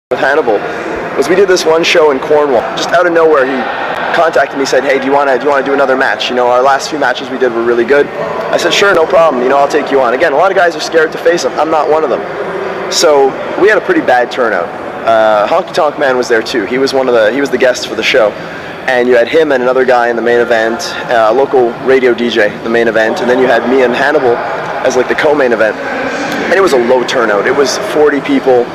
with Hannibal was we did this one show in Cornwall. Just out of nowhere, he contacted me, said, "Hey, do you want to do another match? You know, our last few matches we did were really good." I said, "Sure, no problem. You know, I'll take you on." Again, a lot of guys are scared to face him. I'm not one of them. So we had a pretty bad turnout. Honky Tonk Man was there too. He was the guest for the show. And you had him and another guy in the main event, a local radio DJ, the main event, and then you had me and Hannibal as like the co-main event. And it was a low turnout. It was 40 people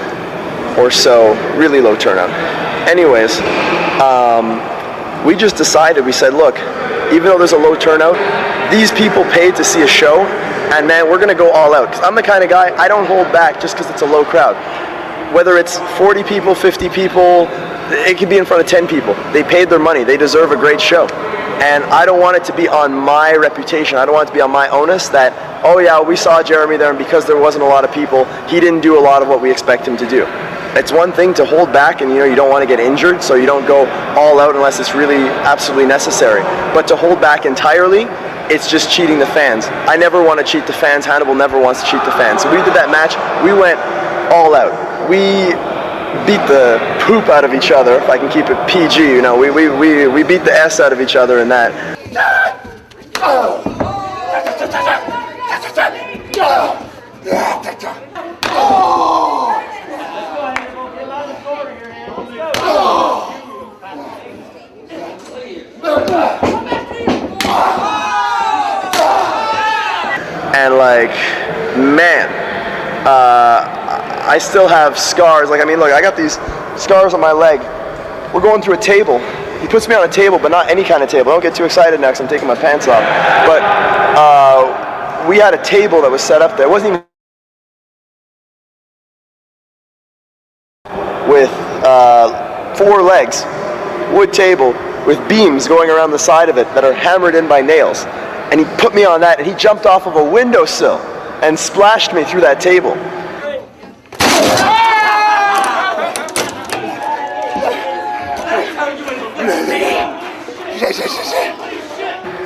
or so, really low turnout. Anyways, we just decided, we said, look, even though there's a low turnout, these people paid to see a show, and man, we're gonna go all out. 'Cause I'm the kind of guy, I don't hold back just because it's a low crowd. Whether it's 40 people, 50 people, it could be in front of 10 people. They paid their money, they deserve a great show. And I don't want it to be on my reputation, I don't want it to be on my onus that, oh yeah, we saw Jeremy there and because there wasn't a lot of people, he didn't do a lot of what we expect him to do. It's one thing to hold back and you don't want to get injured, so you don't go all out unless it's really absolutely necessary. But to hold back entirely, it's just cheating the fans. I never want to cheat the fans, Hannibal never wants to cheat the fans. So we did that match, we went all out. We beat the poop out of each other, if I can keep it PG, we beat the S out of each other in that. And like, man, I still have scars. Like, I mean, look, I got these scars on my leg. We're going through a table. He puts me on a table, but not any kind of table. Don't get too excited now because I'm taking my pants off. But we had a table that was set up there. It wasn't even with 4 legs, wood table with beams going around the side of it that are hammered in by nails. And he put me on that, and he jumped off of a windowsill and splashed me through that table.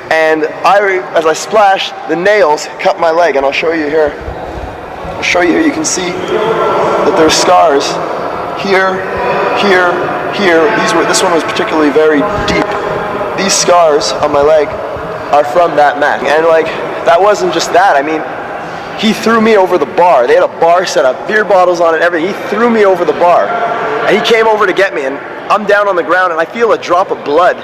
And as I splashed, the nails cut my leg, and I'll show you here. I'll show you here. You can see that there's scars here, here, here. This one was particularly very deep. These scars on my leg are from that match. And like, that wasn't just that. I mean, he threw me over the bar. They had a bar set up, beer bottles on it, everything. He threw me over the bar. And he came over to get me, and I'm down on the ground, and I feel a drop of blood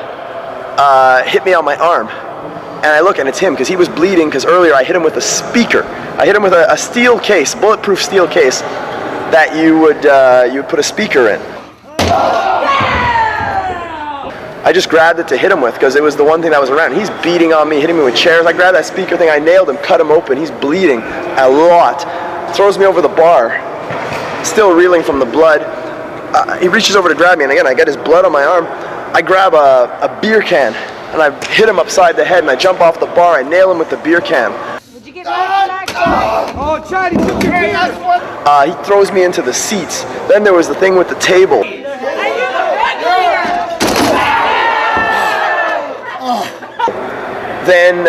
hit me on my arm. And I look, and it's him, because he was bleeding, because earlier I hit him with a speaker. I hit him with a steel case, bulletproof steel case, that you would put a speaker in. I just grabbed it to hit him with, because it was the one thing that was around. He's beating on me, hitting me with chairs. I grabbed that speaker thing, I nailed him, cut him open. He's bleeding a lot. Throws me over the bar, still reeling from the blood. He reaches over to grab me, and again, I get his blood on my arm. I grab a beer can, and I hit him upside the head, and I jump off the bar, I nail him with the beer can. Would you get back? Oh, Chad, he took your beer. He throws me into the seats. Then there was the thing with the table. Then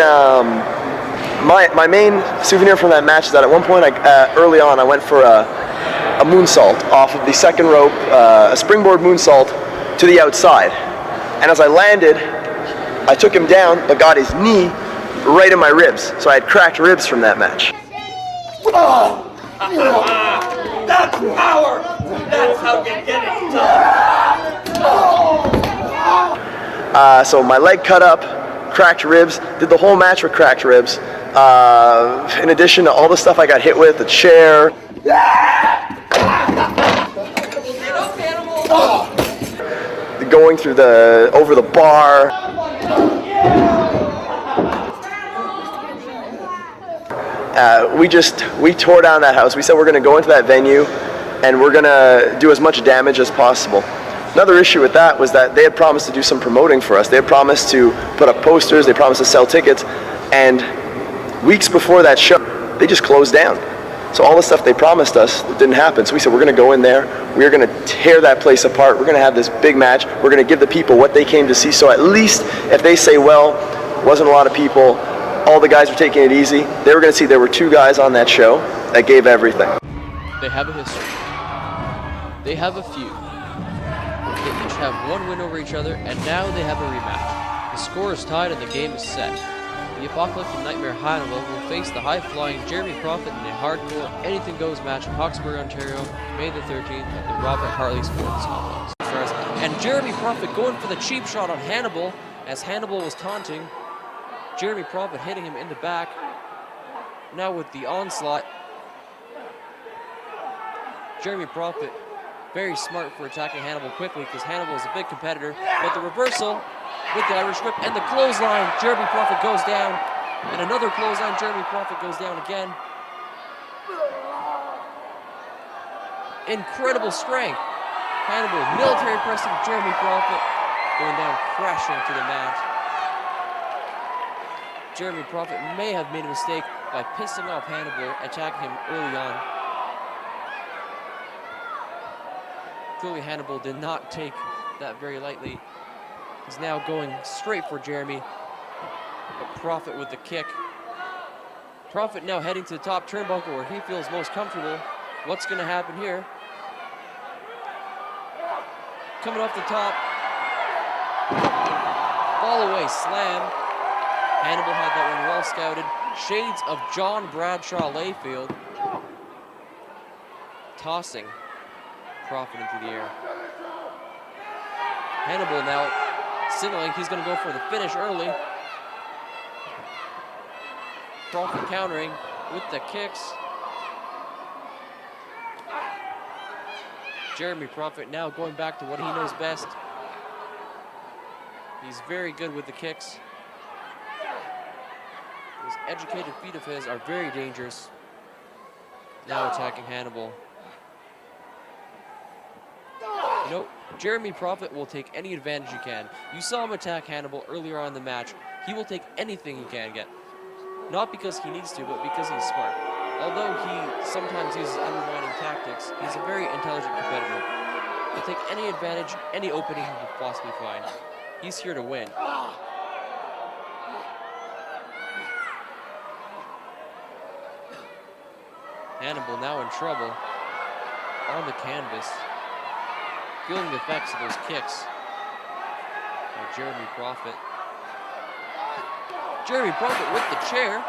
my main souvenir from that match is that at one point, early on, I went for a moonsault off of the second rope, a springboard moonsault to the outside. And as I landed, I took him down, but got his knee right in my ribs. So I had cracked ribs from that match. That's power! That's how you get it done! So my leg cut up, cracked ribs, did the whole match with cracked ribs. In addition to all the stuff I got hit with, the chair. Going through over the bar. We tore down that house. We said we're gonna go into that venue and we're gonna do as much damage as possible. Another issue with that was that they had promised to do some promoting for us. They had promised to put up posters, they promised to sell tickets, and weeks before that show, they just closed down. So all the stuff they promised us, it didn't happen. So we said, we're gonna go in there, we're gonna tear that place apart, we're gonna have this big match, we're gonna give the people what they came to see, so at least if they say, well, wasn't a lot of people, all the guys were taking it easy, they were gonna see there were 2 guys on that show that gave everything. They have a history. they have a feud. They each have one win over each other, and now they have a rematch. The score is tied and the game is set. The Apocalyptic Nightmare Hannibal will face the high-flying Jeremy Prophet in a hardcore anything-goes match in Hawkesbury, Ontario, May the 13th at the Robert Hartley Sports Complex. And Jeremy Prophet going for the cheap shot on Hannibal as Hannibal was taunting. Jeremy Prophet hitting him in the back. Now with the onslaught. Jeremy Prophet very smart for attacking Hannibal quickly because Hannibal is a big competitor. But the reversal with the Irish whip and the clothesline. Jeremy Prophet goes down. And another clothesline. Jeremy Prophet goes down again. Incredible strength. Hannibal military pressing Jeremy Prophet. Going down crashing to the mat. Jeremy Prophet may have made a mistake by pissing off Hannibal, attacking him early on. Clearly Hannibal did not take that very lightly. He's now going straight for Jeremy. But Prophet with the kick. Prophet now heading to the top turnbuckle where he feels most comfortable. What's going to happen here? Coming off the top. Fall away slam. Hannibal had that one well scouted. Shades of John Bradshaw Layfield. Tossing Prophet into the air. Hannibal now signaling he's going to go for the finish early. Prophet countering with the kicks. Jeremy Prophet now going back to what he knows best. He's very good with the kicks. Those educated feet of his are very dangerous. Now attacking Hannibal. You know, Jeremy Prophet will take any advantage he can. You saw him attack Hannibal earlier on in the match. He will take anything he can get. Not because he needs to, but because he's smart. Although he sometimes uses undermining tactics, he's a very intelligent competitor. He'll take any advantage, any opening he can possibly find. He's here to win. Hannibal now in trouble on the canvas, feeling the effects of those kicks by Jeremy Prophet. Jeremy Prophet with the chair.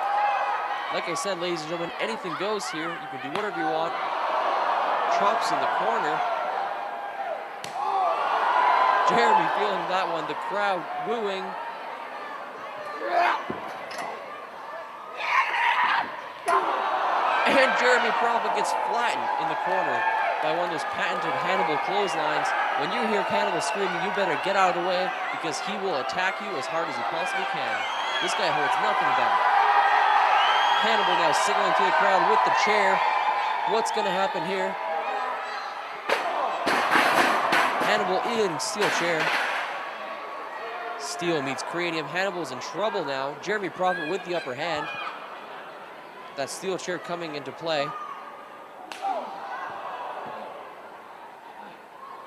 Like I said, ladies and gentlemen, anything goes here. You can do whatever you want. Chops in the corner. Jeremy feeling that one. The crowd wooing. And Jeremy Prophet gets flattened in the corner by one of those patented Hannibal clotheslines. When you hear Hannibal screaming, you better get out of the way because he will attack you as hard as he possibly can. This guy holds nothing back. Hannibal now signaling to the crowd with the chair. What's going to happen here? Hannibal in steel chair. Steel meets cranium. Hannibal's in trouble now. Jeremy Prophet with the upper hand. That steel chair coming into play.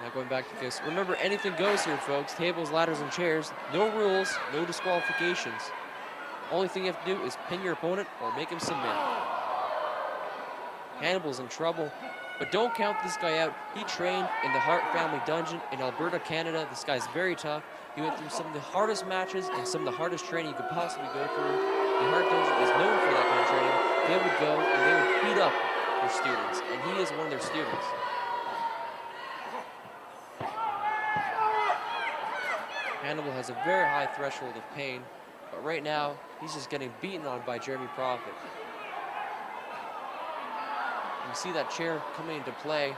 Now going back to this. Remember, anything goes here, folks. Tables, ladders, and chairs. No rules, no disqualifications. Only thing you have to do is pin your opponent or make him submit. Hannibal's in trouble, but don't count this guy out. He trained in the Hart Family Dungeon in Alberta, Canada. This guy's very tough. He went through some of the hardest matches and some of the hardest training you could possibly go through. The Hart Dungeon is known for that kind of training. They would go and they would beat up their students, and he is one of their students. Hannibal has a very high threshold of pain, but right now, he's just getting beaten on by Jeremy Prophet. You see that chair coming into play.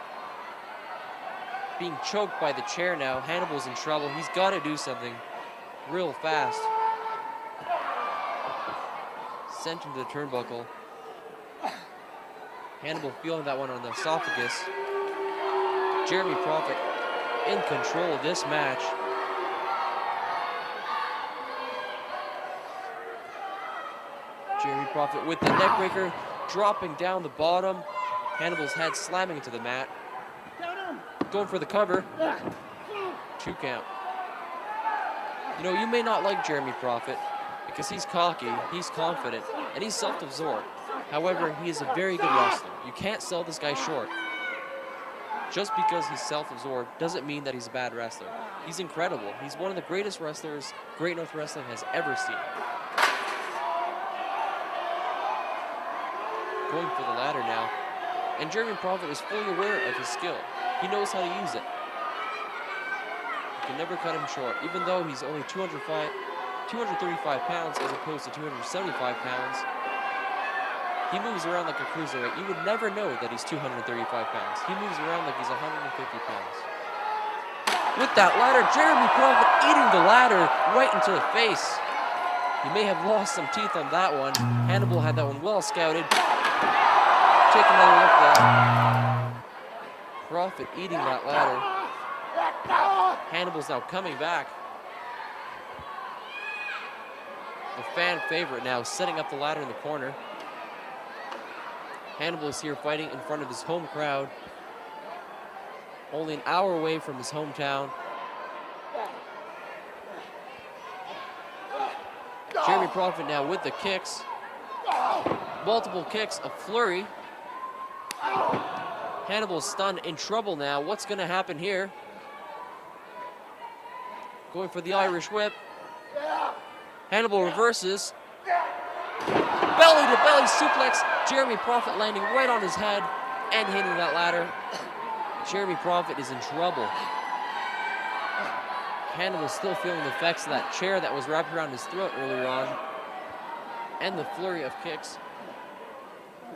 Being choked by the chair now. Hannibal's in trouble. He's got to do something real fast. Sent into the turnbuckle. Hannibal feeling that one on the esophagus. Jeremy Prophet in control of this match. Jeremy Prophet with the neckbreaker, dropping down the bottom. Hannibal's head slamming into the mat. Going for the cover. 2 count. You know, you may not like Jeremy Prophet because he's cocky, he's confident, and he's self-absorbed. However, he is a very good wrestler. You can't sell this guy short. just because he's self-absorbed doesn't mean that he's a bad wrestler. He's incredible. He's one of the greatest wrestlers Great North Wrestling has ever seen. Going for the ladder now. And Jeremy Prophet is fully aware of his skill. He knows how to use it. You can never cut him short, even though he's only 235 pounds as opposed to 275 pounds. He moves around like a cruiserweight. You would never know that he's 235 pounds. He moves around like he's 150 pounds. With that ladder, Jeremy Prophet eating the ladder right into the face. He may have lost some teeth on that one. Hannibal had that one well scouted. Take another look there. Prophet eating that ladder. Hannibal's now coming back. The fan favorite now setting up the ladder in the corner. Hannibal is here fighting in front of his home crowd. Only an hour away from his hometown. Jeremy Prophet now with the kicks. Multiple kicks, a flurry. Hannibal's stunned, in trouble now. What's going to happen here? Going for the Irish whip. Hannibal reverses. Belly-to-belly suplex. Jeremy Prophet landing right on his head and hitting that ladder. Jeremy Prophet is in trouble. Hannibal's still feeling the effects of that chair that was wrapped around his throat earlier on. And the flurry of kicks.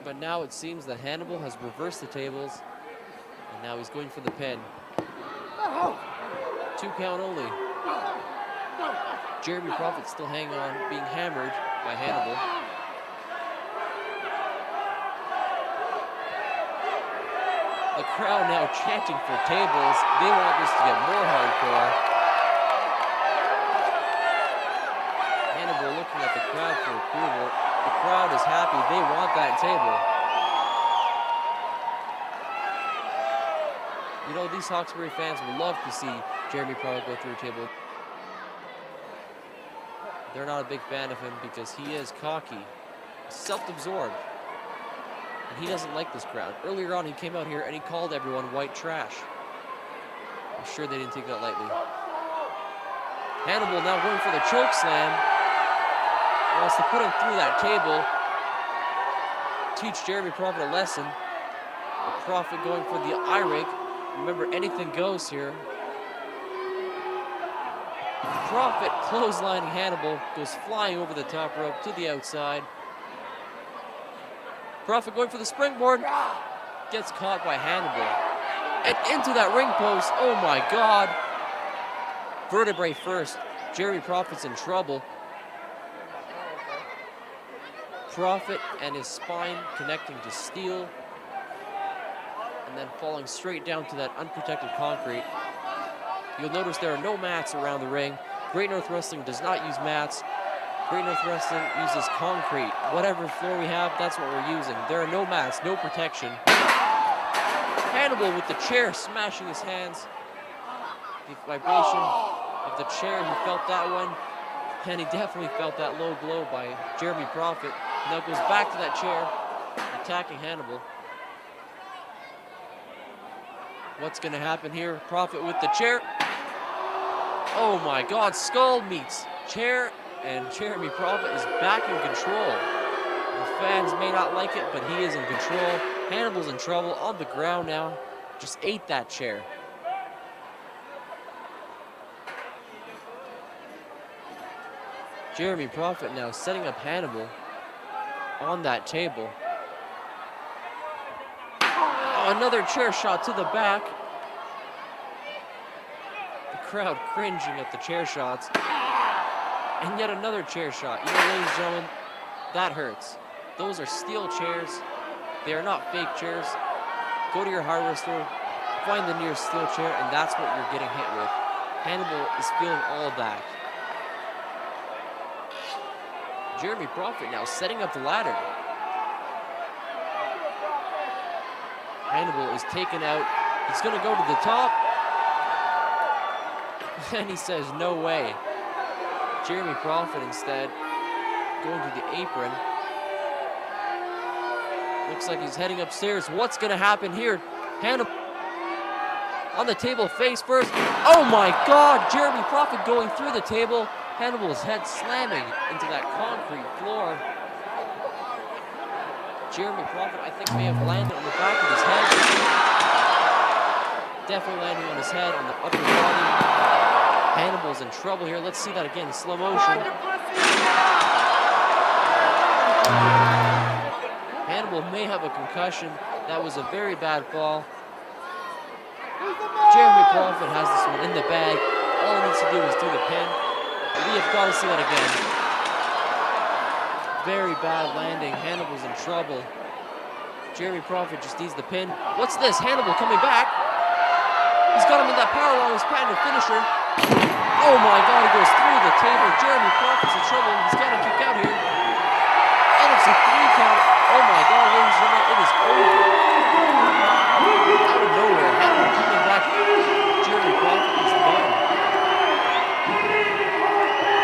But now it seems that Hannibal has reversed the tables. And now he's going for the pin. 2 count only. Jeremy Prophet still hanging on, being hammered by Hannibal. The crowd now chanting for tables. They want this to get more hardcore. Hannibal looking at the crowd for approval. The crowd is happy. They want that table. You know, these Hawkesbury fans would love to see Jeremy Prophet go through a table. They're not a big fan of him because he is cocky, self-absorbed, and he doesn't like this crowd. Earlier on, he came out here and he called everyone white trash. I'm sure they didn't take that lightly. Hannibal now going for the choke slam. Wants to put him through that table. Teach Jeremy Prophet a lesson. Prophet going for the eye rake. Remember, anything goes here. Prophet clotheslining Hannibal, goes flying over the top rope to the outside. Prophet going for the springboard, gets caught by Hannibal. And into that ring post, oh my God. Vertebrae first, Jeremy Prophet's in trouble. Prophet and his spine connecting to steel. And then falling straight down to that unprotected concrete. You'll notice there are no mats around the ring. Great North Wrestling does not use mats. Great North Wrestling uses concrete. Whatever floor we have, that's what we're using. There are no mats, no protection. Hannibal with the chair smashing his hands. The vibration of the chair, he felt that one. And he definitely felt that low blow by Jeremy Prophet. Now goes back to that chair, attacking Hannibal. What's going to happen here? Prophet with the chair. Oh my God, skull meets chair, and Jeremy Prophet is back in control. The fans may not like it, but he is in control. Hannibal's in trouble on the ground now. Just ate that chair. Jeremy Prophet now setting up Hannibal on that table. Another chair shot to the back. The crowd cringing at the chair shots. And yet another chair shot. You know, ladies and gentlemen, that hurts. Those are steel chairs. They are not fake chairs. Go to your hardware store, find the nearest steel chair, and that's what you're getting hit with. Hannibal is feeling all of that. Jeremy Prophet now setting up the ladder. Hannibal is taken out. He's going to go to the top. And he says, no way. Jeremy Prophet instead going to the apron. Looks like he's heading upstairs. What's going to happen here? Hannibal on the table face first. Oh my God, Jeremy Prophet going through the table. Hannibal's head slamming into that concrete floor. Jeremy Prophet, I think, may have landed on the back of his head. Definitely landing on his head, on the upper body. Hannibal's in trouble here. Let's see that again in slow motion. Hannibal may have a concussion. That was a very bad fall. Jeremy Prophet has this one in the bag. All he needs to do is do the pin. We have got to see that again. Very bad landing. Hannibal's in trouble. Jeremy Prophet just needs the pin. What's this? Hannibal coming back. He's got him in that powerbomb, his patented finisher. Oh my God, he goes through the table. Jeremy Prophet's in trouble. He's got to kick out here. And it's a 3 count. Oh my God, ladies and gentlemen, it is over. Out of nowhere, Hannibal coming back. Jeremy Prophet is done.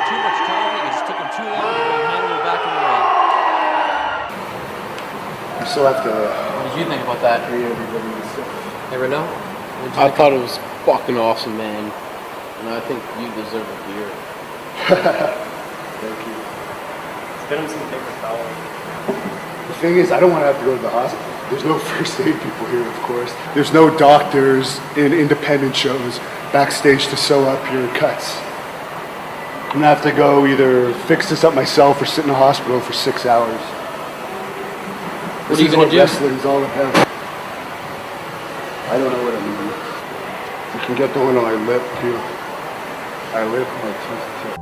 Too much talking. It just took him too long to bring Hannibal back in the ring. You still have to. What did you think about that? Never know. I thought it was fucking awesome, man. And I think you deserve a beer. Thank you. Spit him some paper towel. The thing is, I don't want to have to go to the hospital. There's no first aid people here, of course. There's no doctors in independent shows backstage to sew up your cuts. I'm gonna have to go either fix this up myself or sit in a hospital for 6 hours. What are you gonna do? Wrestling's all about. I don't know what I'm doing. You can get the one on my lip too. My lip, my teeth too.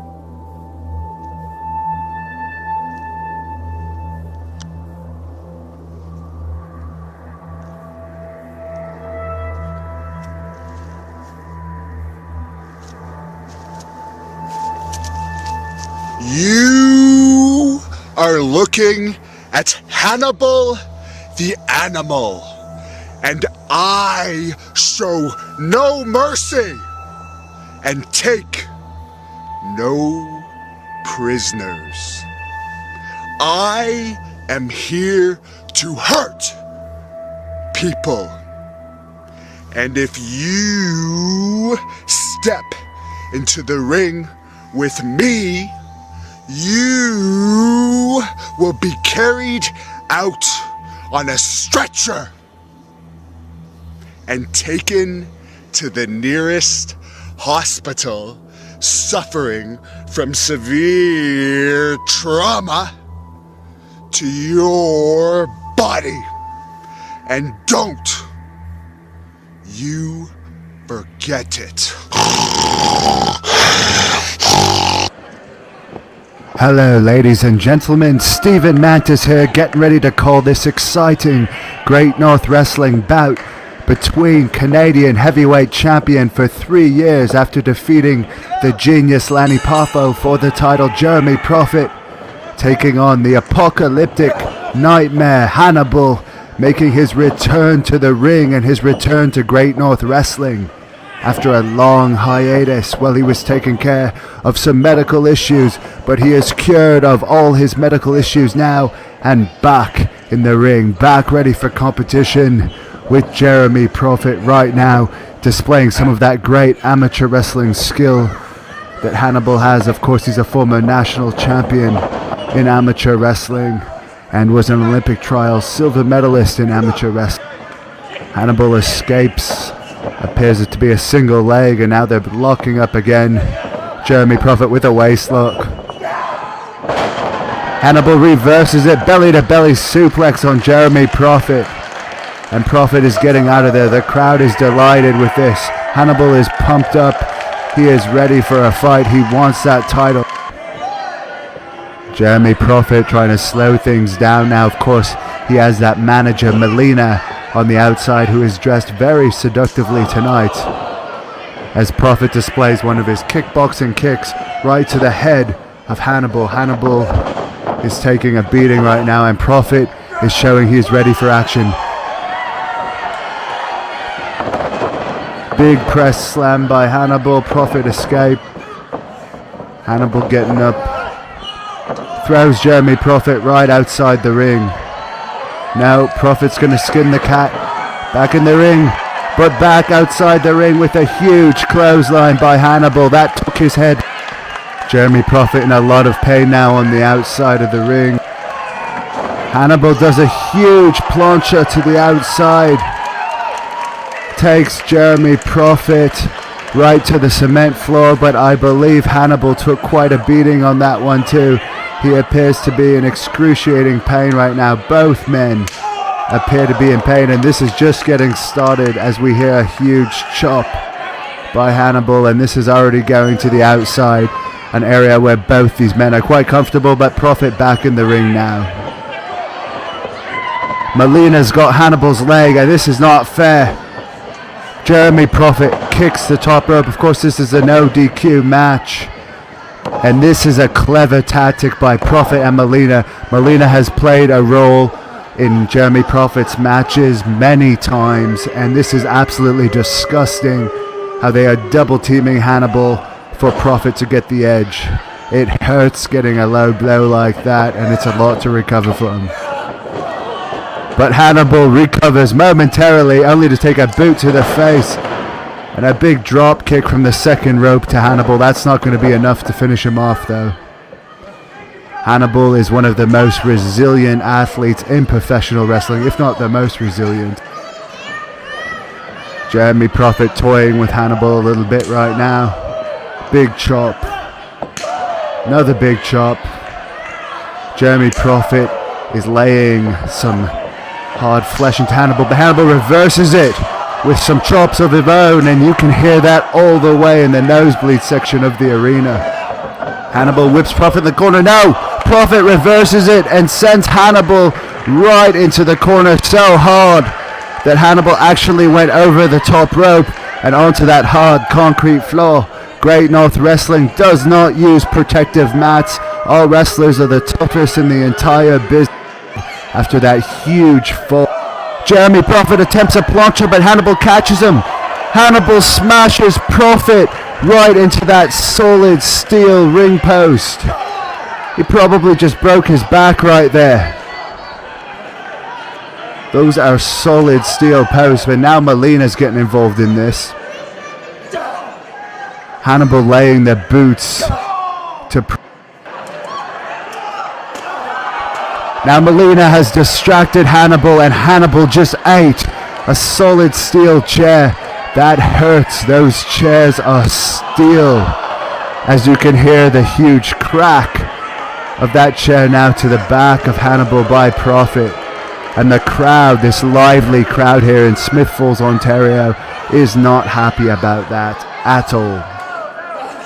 You are looking at Hannibal the Animal, and I show no mercy and take no prisoners. I am here to hurt people, and if you step into the ring with me, you will be carried out on a stretcher and taken to the nearest hospital suffering from severe trauma to your body. And don't you forget it. Hello ladies and gentlemen, Stephen Mantis here, getting ready to call this exciting Great North Wrestling bout between Canadian heavyweight champion for 3 years after defeating the genius Lanny Poffo for the title, Jeremy Prophet, taking on the apocalyptic nightmare Hannibal, making his return to the ring and his return to Great North Wrestling. After a long hiatus while he was taking care of some medical issues, but he is cured of all his medical issues now and back in the ring, back ready for competition with Jeremy Prophet right now, displaying some of that great amateur wrestling skill that Hannibal has. Of course, he's a former national champion in amateur wrestling and was an Olympic trials silver medalist in amateur wrestling. Hannibal escapes. Appears it to be a single leg, and now they're locking up again. Jeremy Prophet with a waist lock. Hannibal reverses it, belly to belly suplex on Jeremy Prophet. And Prophet is getting out of there. The crowd is delighted with this. Hannibal is pumped up. He is ready for a fight. He wants that title. Jeremy Prophet trying to slow things down now. Of course, he has that manager, Melina, on the outside, who is dressed very seductively tonight, as Prophet displays one of his kickboxing kicks right to the head of Hannibal. Hannibal is taking a beating right now, and Prophet is showing he is ready for action. Big press slam by Hannibal. Prophet escape. Hannibal getting up, throws Jeremy Prophet right outside the ring. Now Prophet's going to skin the cat. Back in the ring. but back outside the ring with a huge clothesline by Hannibal. That took his head. Jeremy Prophet in a lot of pain now on the outside of the ring. Hannibal does a huge plancha to the outside. Takes Jeremy Prophet right to the cement floor, but I believe Hannibal took quite a beating on that one too. He appears to be in excruciating pain right now. Both men appear to be in pain, and this is just getting started as we hear a huge chop by Hannibal, and this is already going to the outside, an area where both these men are quite comfortable, but Prophet back in the ring now. Molina's got Hannibal's leg, and this is not fair. Jeremy Prophet kicks the top rope. Of course, this is a no DQ match, and this is a clever tactic by Prophet and Molina. Molina has played a role in Jeremy Prophet's matches many times, and this is absolutely disgusting how they are double teaming Hannibal for Prophet to get the edge. It hurts getting a low blow like that, and it's a lot to recover from. But Hannibal recovers momentarily, only to take a boot to the face. And a big drop kick from the second rope to Hannibal. That's not going to be enough to finish him off, though. Hannibal is one of the most resilient athletes in professional wrestling, if not the most resilient. Jeremy Prophet toying with Hannibal a little bit right now. Big chop. Another big chop. Jeremy Prophet is laying some hard flesh into Hannibal, but Hannibal reverses it with some chops of his own, and you can hear that all the way in the nosebleed section of the arena. Hannibal whips Prophet in the corner. No! Prophet reverses it and sends Hannibal right into the corner so hard that Hannibal actually went over the top rope and onto that hard concrete floor. Great North Wrestling does not use protective mats. All wrestlers are the toughest in the entire business. After that huge fall, Jeremy Prophet attempts a plancha, but Hannibal catches him. Hannibal smashes Prophet right into that solid steel ring post. He probably just broke his back right there. Those are solid steel posts, but now Molina's getting involved in this. Hannibal laying the boots to Now Molina has distracted Hannibal, and Hannibal just ate a solid steel chair. That hurts. Those chairs are steel. As you can hear the huge crack of that chair now to the back of Hannibal by Prophet. And the crowd, this lively crowd here in Smith Falls, Ontario, is not happy about that at all.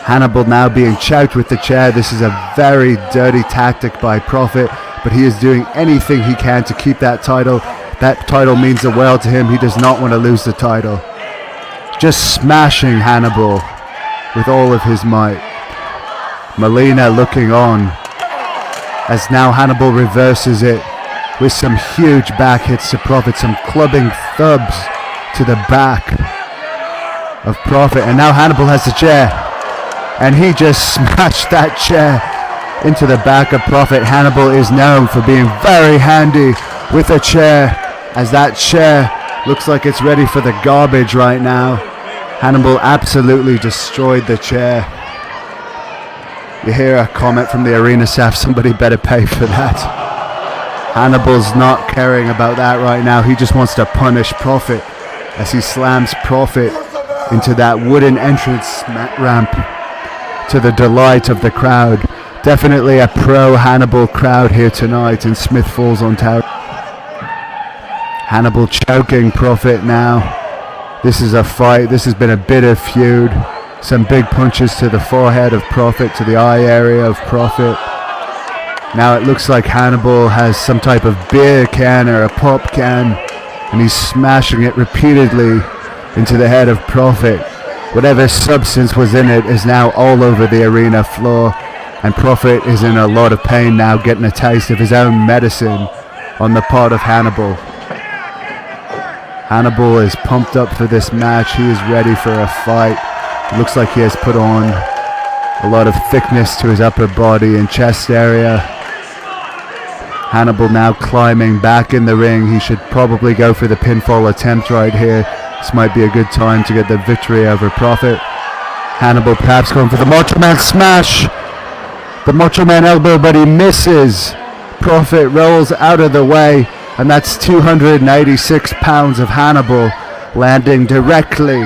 Hannibal now being choked with the chair. This is a very dirty tactic by Prophet, but he is doing anything he can to keep that title. That title means the world to him. He does not want to lose the title. Just smashing Hannibal with all of his might. Molina looking on as now Hannibal reverses it with some huge back hits to Prophet, some clubbing thubs to the back of Prophet, and now Hannibal has the chair, and he just smashed that chair into the back of Prophet. Hannibal is known for being very handy with a chair, as that chair looks like it's ready for the garbage right now. Hannibal absolutely destroyed the chair. You hear a comment from the arena staff, somebody better pay for that. Hannibal's not caring about that right now. He just wants to punish Prophet as he slams Prophet into that wooden entrance ramp to the delight of the crowd. Definitely a pro Hannibal crowd here tonight in Smith Falls, Ontario. Hannibal choking Prophet now. This is a fight. This has been a bitter feud. Some big punches to the forehead of Prophet, to the eye area of Prophet. Now it looks like Hannibal has some type of beer can or a pop can, and he's smashing it repeatedly into the head of Prophet. Whatever substance was in it is now all over the arena floor, and Prophet is in a lot of pain now, getting a taste of his own medicine on the part of Hannibal. Hannibal is pumped up for this match. He is ready for a fight. It looks like he has put on a lot of thickness to his upper body and chest area. Hannibal now climbing back in the ring. He should probably go for the pinfall attempt right here. This might be a good time to get the victory over Prophet. Hannibal perhaps going for the Macho Man smash. The Macho Man elbow, but he misses. Prophet rolls out of the way, and that's 286 pounds of Hannibal landing directly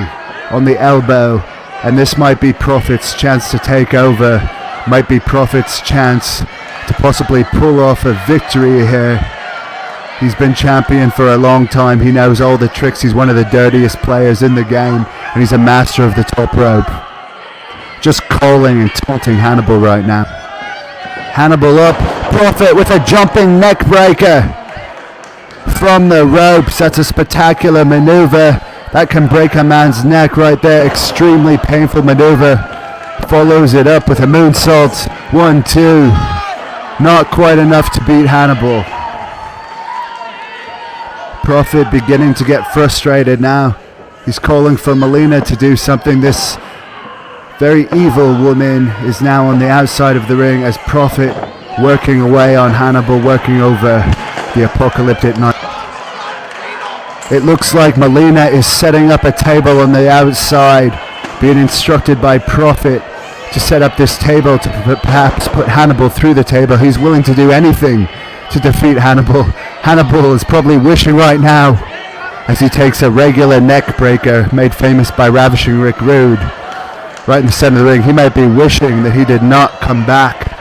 on the elbow. And this might be Prophet's chance to take over. Might be Prophet's chance to possibly pull off a victory here. He's been champion for a long time. He knows all the tricks. He's one of the dirtiest players in the game, and he's a master of the top rope. Just calling and taunting Hannibal right now. Hannibal up, Prophet with a jumping neck breaker from the ropes. That's a spectacular maneuver. That can break a man's neck right there. Extremely painful maneuver. Follows it up with a moonsault. 1, 2. Not quite enough to beat Hannibal. Prophet beginning to get frustrated now. He's calling for Melina to do something. This very evil woman is now on the outside of the ring as Prophet working away on Hannibal, working over the apocalyptic night. It looks like Melina is setting up a table on the outside, being instructed by Prophet to set up this table to perhaps put Hannibal through the table. He's willing to do anything to defeat Hannibal. Hannibal is probably wishing right now as he takes a regular neck breaker made famous by Ravishing Rick Rude right in the center of the ring. He might be wishing that he did not come back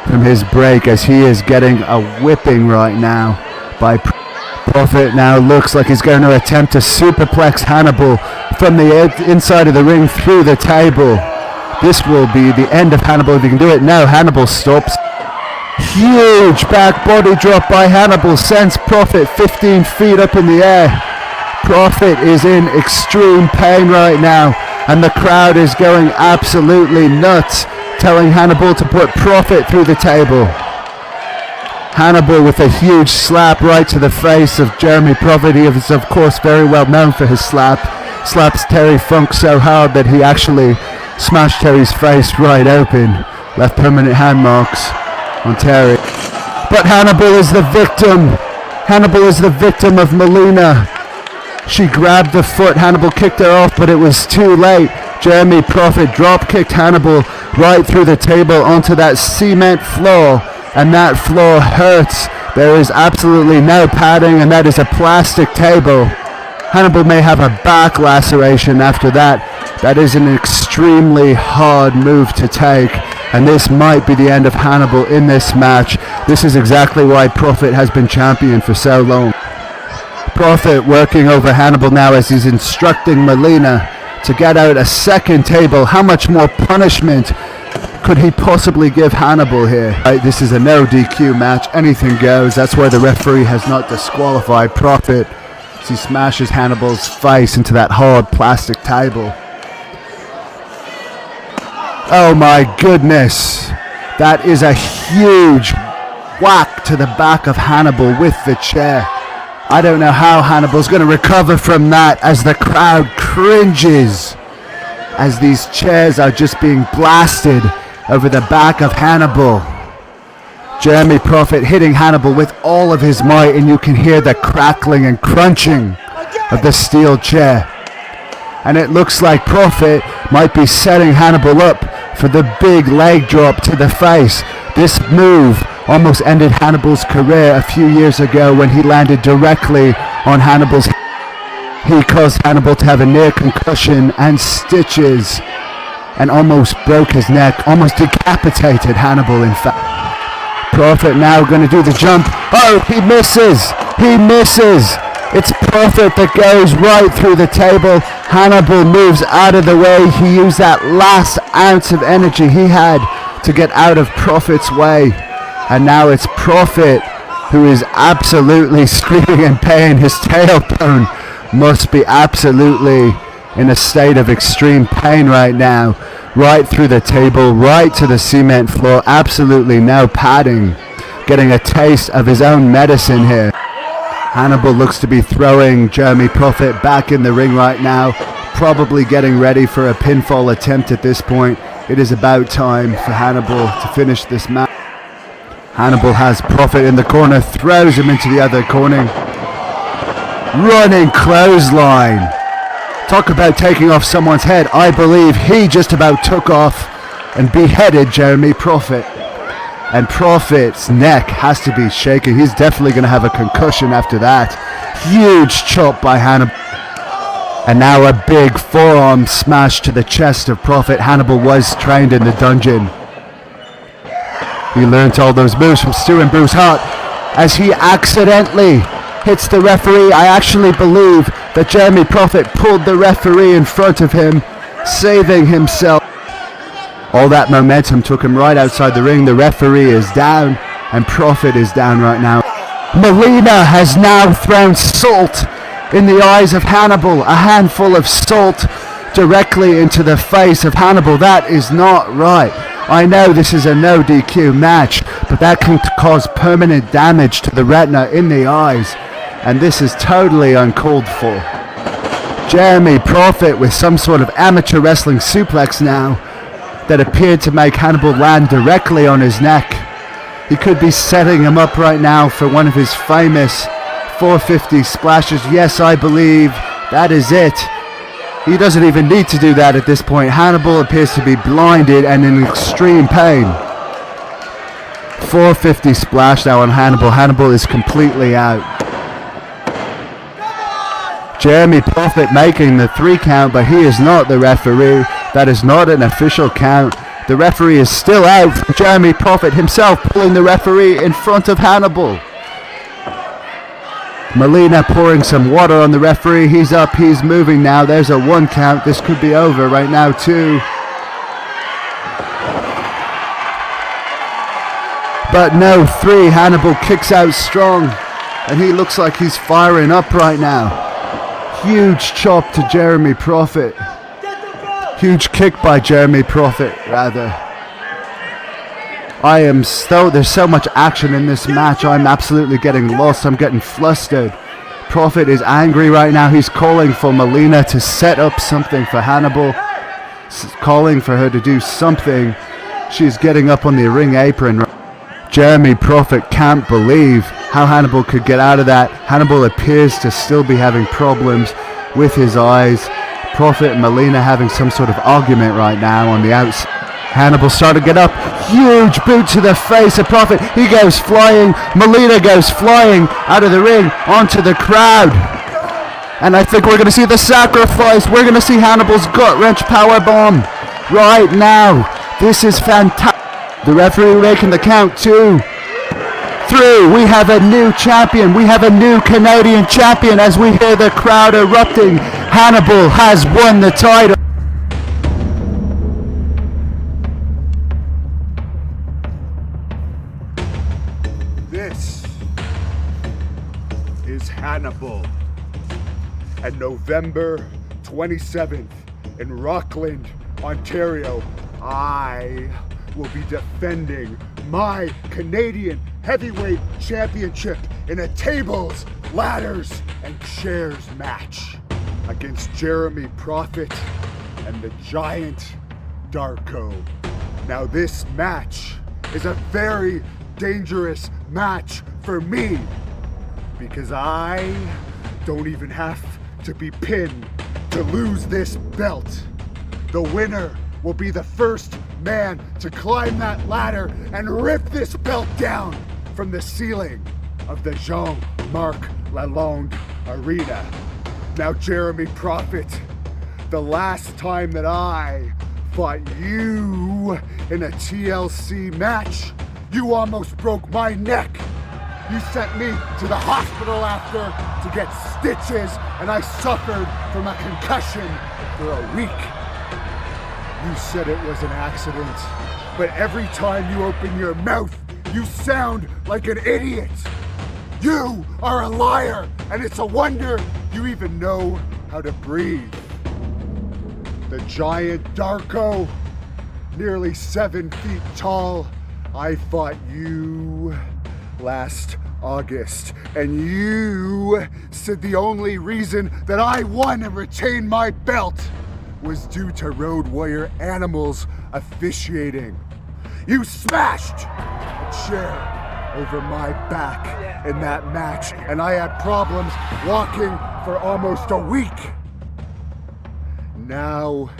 from his break, as he is getting a whipping right now by Prophet. Now looks like he's going to attempt to superplex Hannibal from the inside of the ring through the table. This will be the end of Hannibal if he can do it. No, Hannibal stops. Huge back body drop by Hannibal sends Prophet 15 feet up in the air. Prophet is in extreme pain right now, and the crowd is going absolutely nuts, telling Hannibal to put Prophet through the table. Hannibal with a huge slap right to the face of Jeremy Prophet. He is of course very well known for his slap. Slaps Terry Funk so hard that he actually smashed Terry's face right open. Left permanent hand marks on Terry. But Hannibal is the victim. Hannibal is the victim of Melina. She grabbed the foot. Hannibal kicked her off, but it was too late. Jeremy Prophet drop kicked Hannibal right through the table onto that cement floor, and that floor hurts. There is absolutely no padding, and that is a plastic table. Hannibal may have a back laceration after that. That is an extremely hard move to take, and this might be the end of Hannibal in this match. This is exactly why Prophet has been champion for so long. Prophet working over Hannibal now as he's instructing Melina to get out a second table. How much more punishment could he possibly give Hannibal here? This is a no DQ match. Anything goes. That's why the referee has not disqualified Prophet as he smashes Hannibal's face into that hard plastic table. Oh my goodness. That is a huge whack to the back of Hannibal with the chair. I don't know how Hannibal's going to recover from that as the crowd cringes as these chairs are just being blasted over the back of Hannibal. Jeremy Prophet hitting Hannibal with all of his might, and you can hear the crackling and crunching of the steel chair. And it looks like Prophet might be setting Hannibal up for the big leg drop to the face. This move almost ended Hannibal's career a few years ago when he landed directly on Hannibal's head. He caused Hannibal to have a near concussion and stitches and almost broke his neck, almost decapitated Hannibal in fact. Prophet now going to do the jump. Oh, he misses! He misses! It's Prophet that goes right through the table. Hannibal moves out of the way. He used that last ounce of energy he had to get out of Prophet's way. And now it's Prophet who is absolutely screaming in pain. His tailbone must be absolutely in a state of extreme pain right now. Right through the table, right to the cement floor. Absolutely no padding. Getting a taste of his own medicine here. Hannibal looks to be throwing Jeremy Prophet back in the ring right now. Probably getting ready for a pinfall attempt at this point. It is about time for Hannibal to finish this match. Hannibal has Prophet in the corner, throws him into the other corner. Running clothesline. Talk about taking off someone's head. I believe he just about took off and beheaded Jeremy Prophet. And Prophet's neck has to be shaking. He's definitely going to have a concussion after that. Huge chop by Hannibal. And now a big forearm smash to the chest of Prophet. Hannibal was trained in the dungeon. He learnt all those moves from Stu and Bruce Hart. As he accidentally hits the referee, I actually believe that Jeremy Prophet pulled the referee in front of him, saving himself. All that momentum took him right outside the ring. The referee is down, and Prophet is down right now. Molina has now thrown salt in the eyes of Hannibal. A handful of salt directly into the face of Hannibal. That is not right. I know this is a no DQ match, but that can cause permanent damage to the retina in the eyes, and this is totally uncalled for. Jeremy Prophet with some sort of amateur wrestling suplex now that appeared to make Hannibal land directly on his neck. He could be setting him up right now for one of his famous 450 splashes. Yes, I believe that is it. He doesn't even need to do that at this point. Hannibal appears to be blinded and in extreme pain. 450 splash now on Hannibal. Hannibal is completely out. Jeremy Prophet making the 3 count, but he is not the referee. That is not an official count. The referee is still out. Jeremy Prophet himself pulling the referee in front of Hannibal. Molina pouring some water on the referee. He's up, he's moving now. There's a 1 count. This could be over right now too. But no, 3. Hannibal kicks out strong, and he looks like he's firing up right now. Huge chop to Jeremy Prophet. Huge kick by Jeremy Prophet, rather. There's so much action in this match. I'm absolutely getting lost. I'm getting flustered. Prophet is angry right now. He's calling for Molina to set up something for Hannibal. Calling for her to do something. She's getting up on the ring apron. Jeremy Prophet can't believe how Hannibal could get out of that. Hannibal appears to still be having problems with his eyes. Prophet and Molina having some sort of argument right now on the outside. Hannibal starting to get up. Huge boot to the face of Prophet. He goes flying. Molina goes flying out of the ring onto the crowd. And I think we're going to see the sacrifice. We're going to see Hannibal's gut-wrench powerbomb right now. This is fantastic. The referee making the count. 2, 3. We have a new champion. We have a new Canadian champion as we hear the crowd erupting. Hannibal has won the title. This is Hannibal. And November 27th in Rockland, Ontario, I will be defending my Canadian Heavyweight Championship in a tables, ladders, and chairs match against Jeremy Prophet and the Giant Darko. Now this match is a very dangerous match for me because I don't even have to be pinned to lose this belt. The winner will be the first man to climb that ladder and rip this belt down from the ceiling of the Jean-Marc Lalonde Arena. Now, Jeremy Prophet, the last time that I fought you in a TLC match, you almost broke my neck. You sent me to the hospital after to get stitches, and I suffered from a concussion for a week. You said it was an accident, but every time you open your mouth, you sound like an idiot. You are a liar, and it's a wonder you even know how to breathe. The Giant Darko, nearly 7 feet tall, I fought you last August, and you said the only reason that I won and retained my belt was due to Road Warrior Animals officiating. You smashed a chair over my back in that match, and I had problems walking for almost a week. Now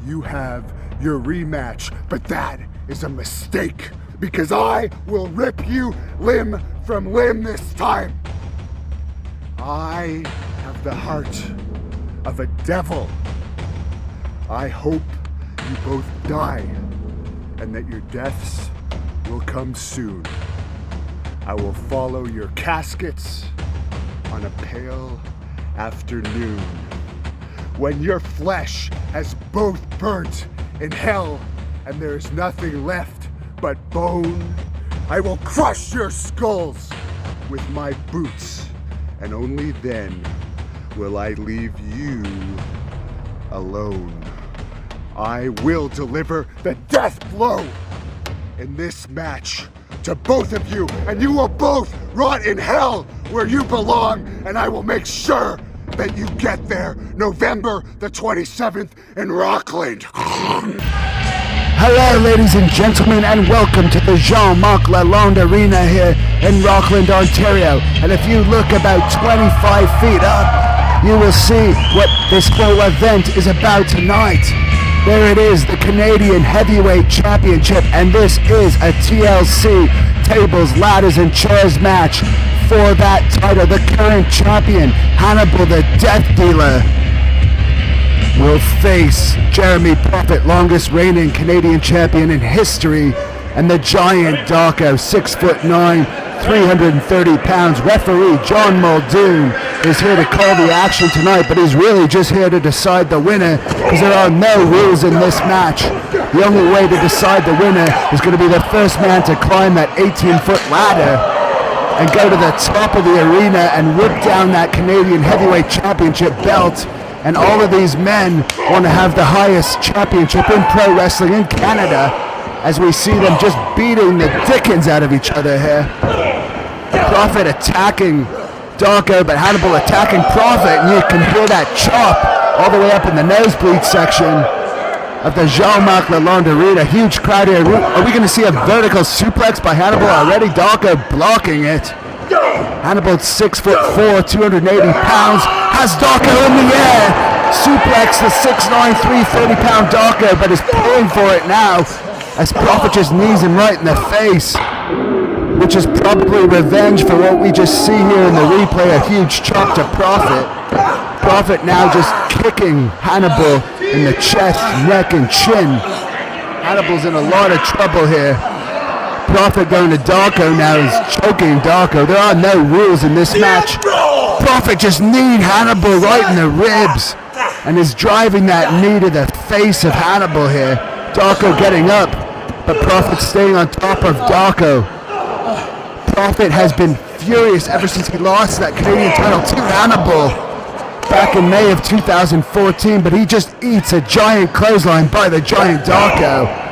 you have your rematch, but that is a mistake because I will rip you limb from limb this time. I have the heart of a devil. I hope you both die and that your deaths will come soon. I will follow your caskets on a pale afternoon when your flesh has both burnt in hell and there is nothing left but bone. I will crush your skulls with my boots, and only then will I leave you alone. I will deliver the death blow in this match to both of you, and you will both rot in hell where you belong, and I will make sure that you get there November the 27th in Rockland. Hello, ladies and gentlemen, and welcome to the Jean-Marc Lalonde Arena here in Rockland, Ontario. And if you look about 25 feet up, you will see what this whole event is about tonight. There it is, the Canadian Heavyweight Championship, and this is a TLC tables, ladders, and chairs match for that title. The current champion, Hannibal the Death Dealer, will face Jeremy Prophet, longest reigning Canadian champion in history, and the giant Darko, 6'9", 330 pounds. Referee John Muldoon is here to call the action tonight, but he's really just here to decide the winner because there are no rules in this match. The only way to decide the winner is going to be the first man to climb that 18-foot ladder and go to the top of the arena and rip down that Canadian Heavyweight Championship belt. And all of these men want to have the highest championship in pro wrestling in Canada, as we see them just beating the dickens out of each other here. Prophet attacking Darko, but Hannibal attacking Prophet, and you can hear that chop all the way up in the nosebleed section of the Jean-Marc Lalonde Arena. Huge crowd here. Are we going to see a vertical suplex by Hannibal already? Darko blocking it. Hannibal 6'4", 280 pounds, has Darko in the air. Suplex the 6'9", 330-pound Darko, but is paying for it now as Prophet just knees him right in the face, which is probably revenge for what we just see here in the replay. A huge chop to Prophet. Prophet now just kicking Hannibal in the chest, neck, and chin. Hannibal's in a lot of trouble here. Prophet going to Darko now, is choking Darko. There are no rules in this match. Prophet just kneed Hannibal right in the ribs and is driving that knee to the face of Hannibal here. Darko getting up, but Prophet staying on top of Darko. Prophet has been furious ever since he lost that Canadian title to Hannibal back in May of 2014, but he just eats a giant clothesline by the giant Darko.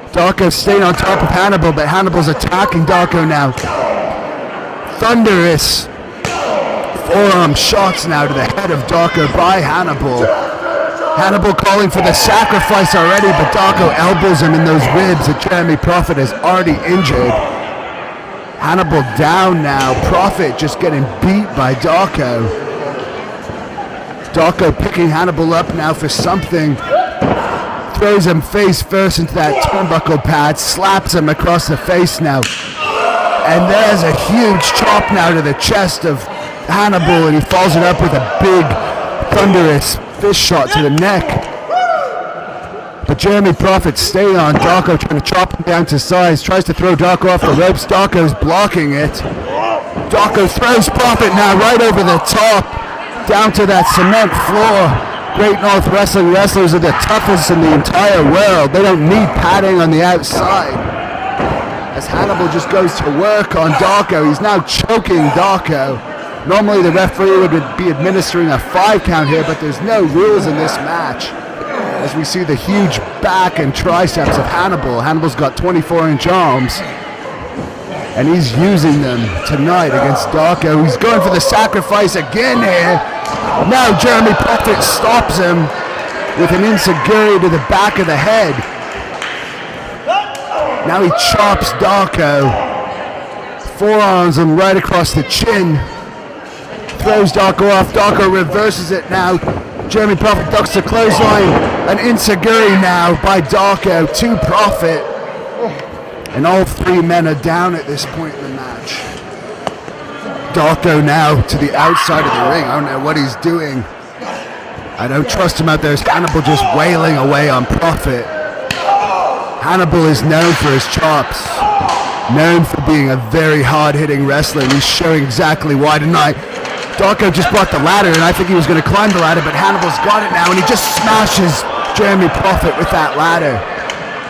Darko staying on top of Hannibal, but Hannibal's attacking Darko now. Thunderous forearm shots now to the head of Darko by Hannibal. Hannibal calling for the sacrifice already, but Darko elbows him in those ribs that Jeremy Prophet has already injured. Hannibal down now. Prophet just getting beat by Darko. Darko picking Hannibal up now for something. Throws him face first into that turnbuckle pad, slaps him across the face now. And there's a huge chop now to the chest of Hannibal, and he follows it up with a big, thunderous fist shot to the neck. But Jeremy Prophet staying on Darko, trying to chop him down to size, tries to throw Darko off the ropes. Darko's blocking it. Darko throws Prophet now right over the top, down to that cement floor. Great North Wrestling wrestlers are the toughest in the entire world. They don't need padding on the outside. As Hannibal just goes to work on Darko, he's now choking Darko. Normally the referee would be administering a 5 count here, but there's no rules in this match. As we see the huge back and triceps of Hannibal. Hannibal's got 24-inch arms, and he's using them tonight against Darko. He's going for the sacrifice again here. Now Jeremy Prophet stops him with an enziguri to the back of the head. Now he chops Darko, forearms him right across the chin, throws Darko off. Darko reverses it now, Jeremy Prophet ducks the clothesline. An insecurity now by Darko to Prophet. And all three men are down at this point in the match. Darko now to the outside of the ring. I don't know what he's doing. I don't trust him out there. It's Hannibal just wailing away on Prophet. Hannibal is known for his chops. Known for being a very hard-hitting wrestler. And he's showing exactly why tonight. Darko just brought the ladder, and I think he was going to climb the ladder, but Hannibal's got it now, and he just smashes Jeremy Prophet with that ladder.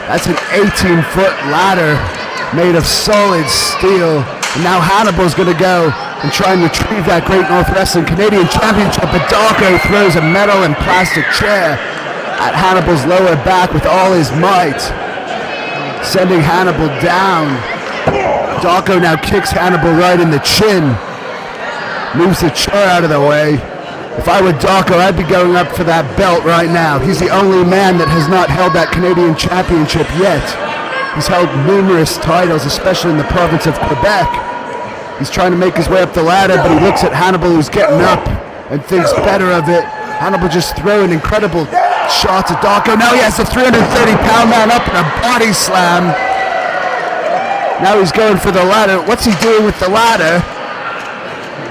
That's an 18-foot ladder made of solid steel. And now Hannibal's going to go and try and retrieve that Great North Wrestling Canadian Championship, but Darko throws a metal and plastic chair at Hannibal's lower back with all his might, sending Hannibal down. Darko now kicks Hannibal right in the chin. Moves the chair out of the way. If I were Darko, I'd be going up for that belt right now. He's the only man that has not held that Canadian Championship yet. He's held numerous titles, especially in the province of Quebec. He's trying to make his way up the ladder, but he looks at Hannibal, who's getting up, and thinks better of it. Hannibal just throwing incredible shots at Darko. Now he has the 330-pound man up in a body slam. Now he's going for the ladder. What's he doing with the ladder?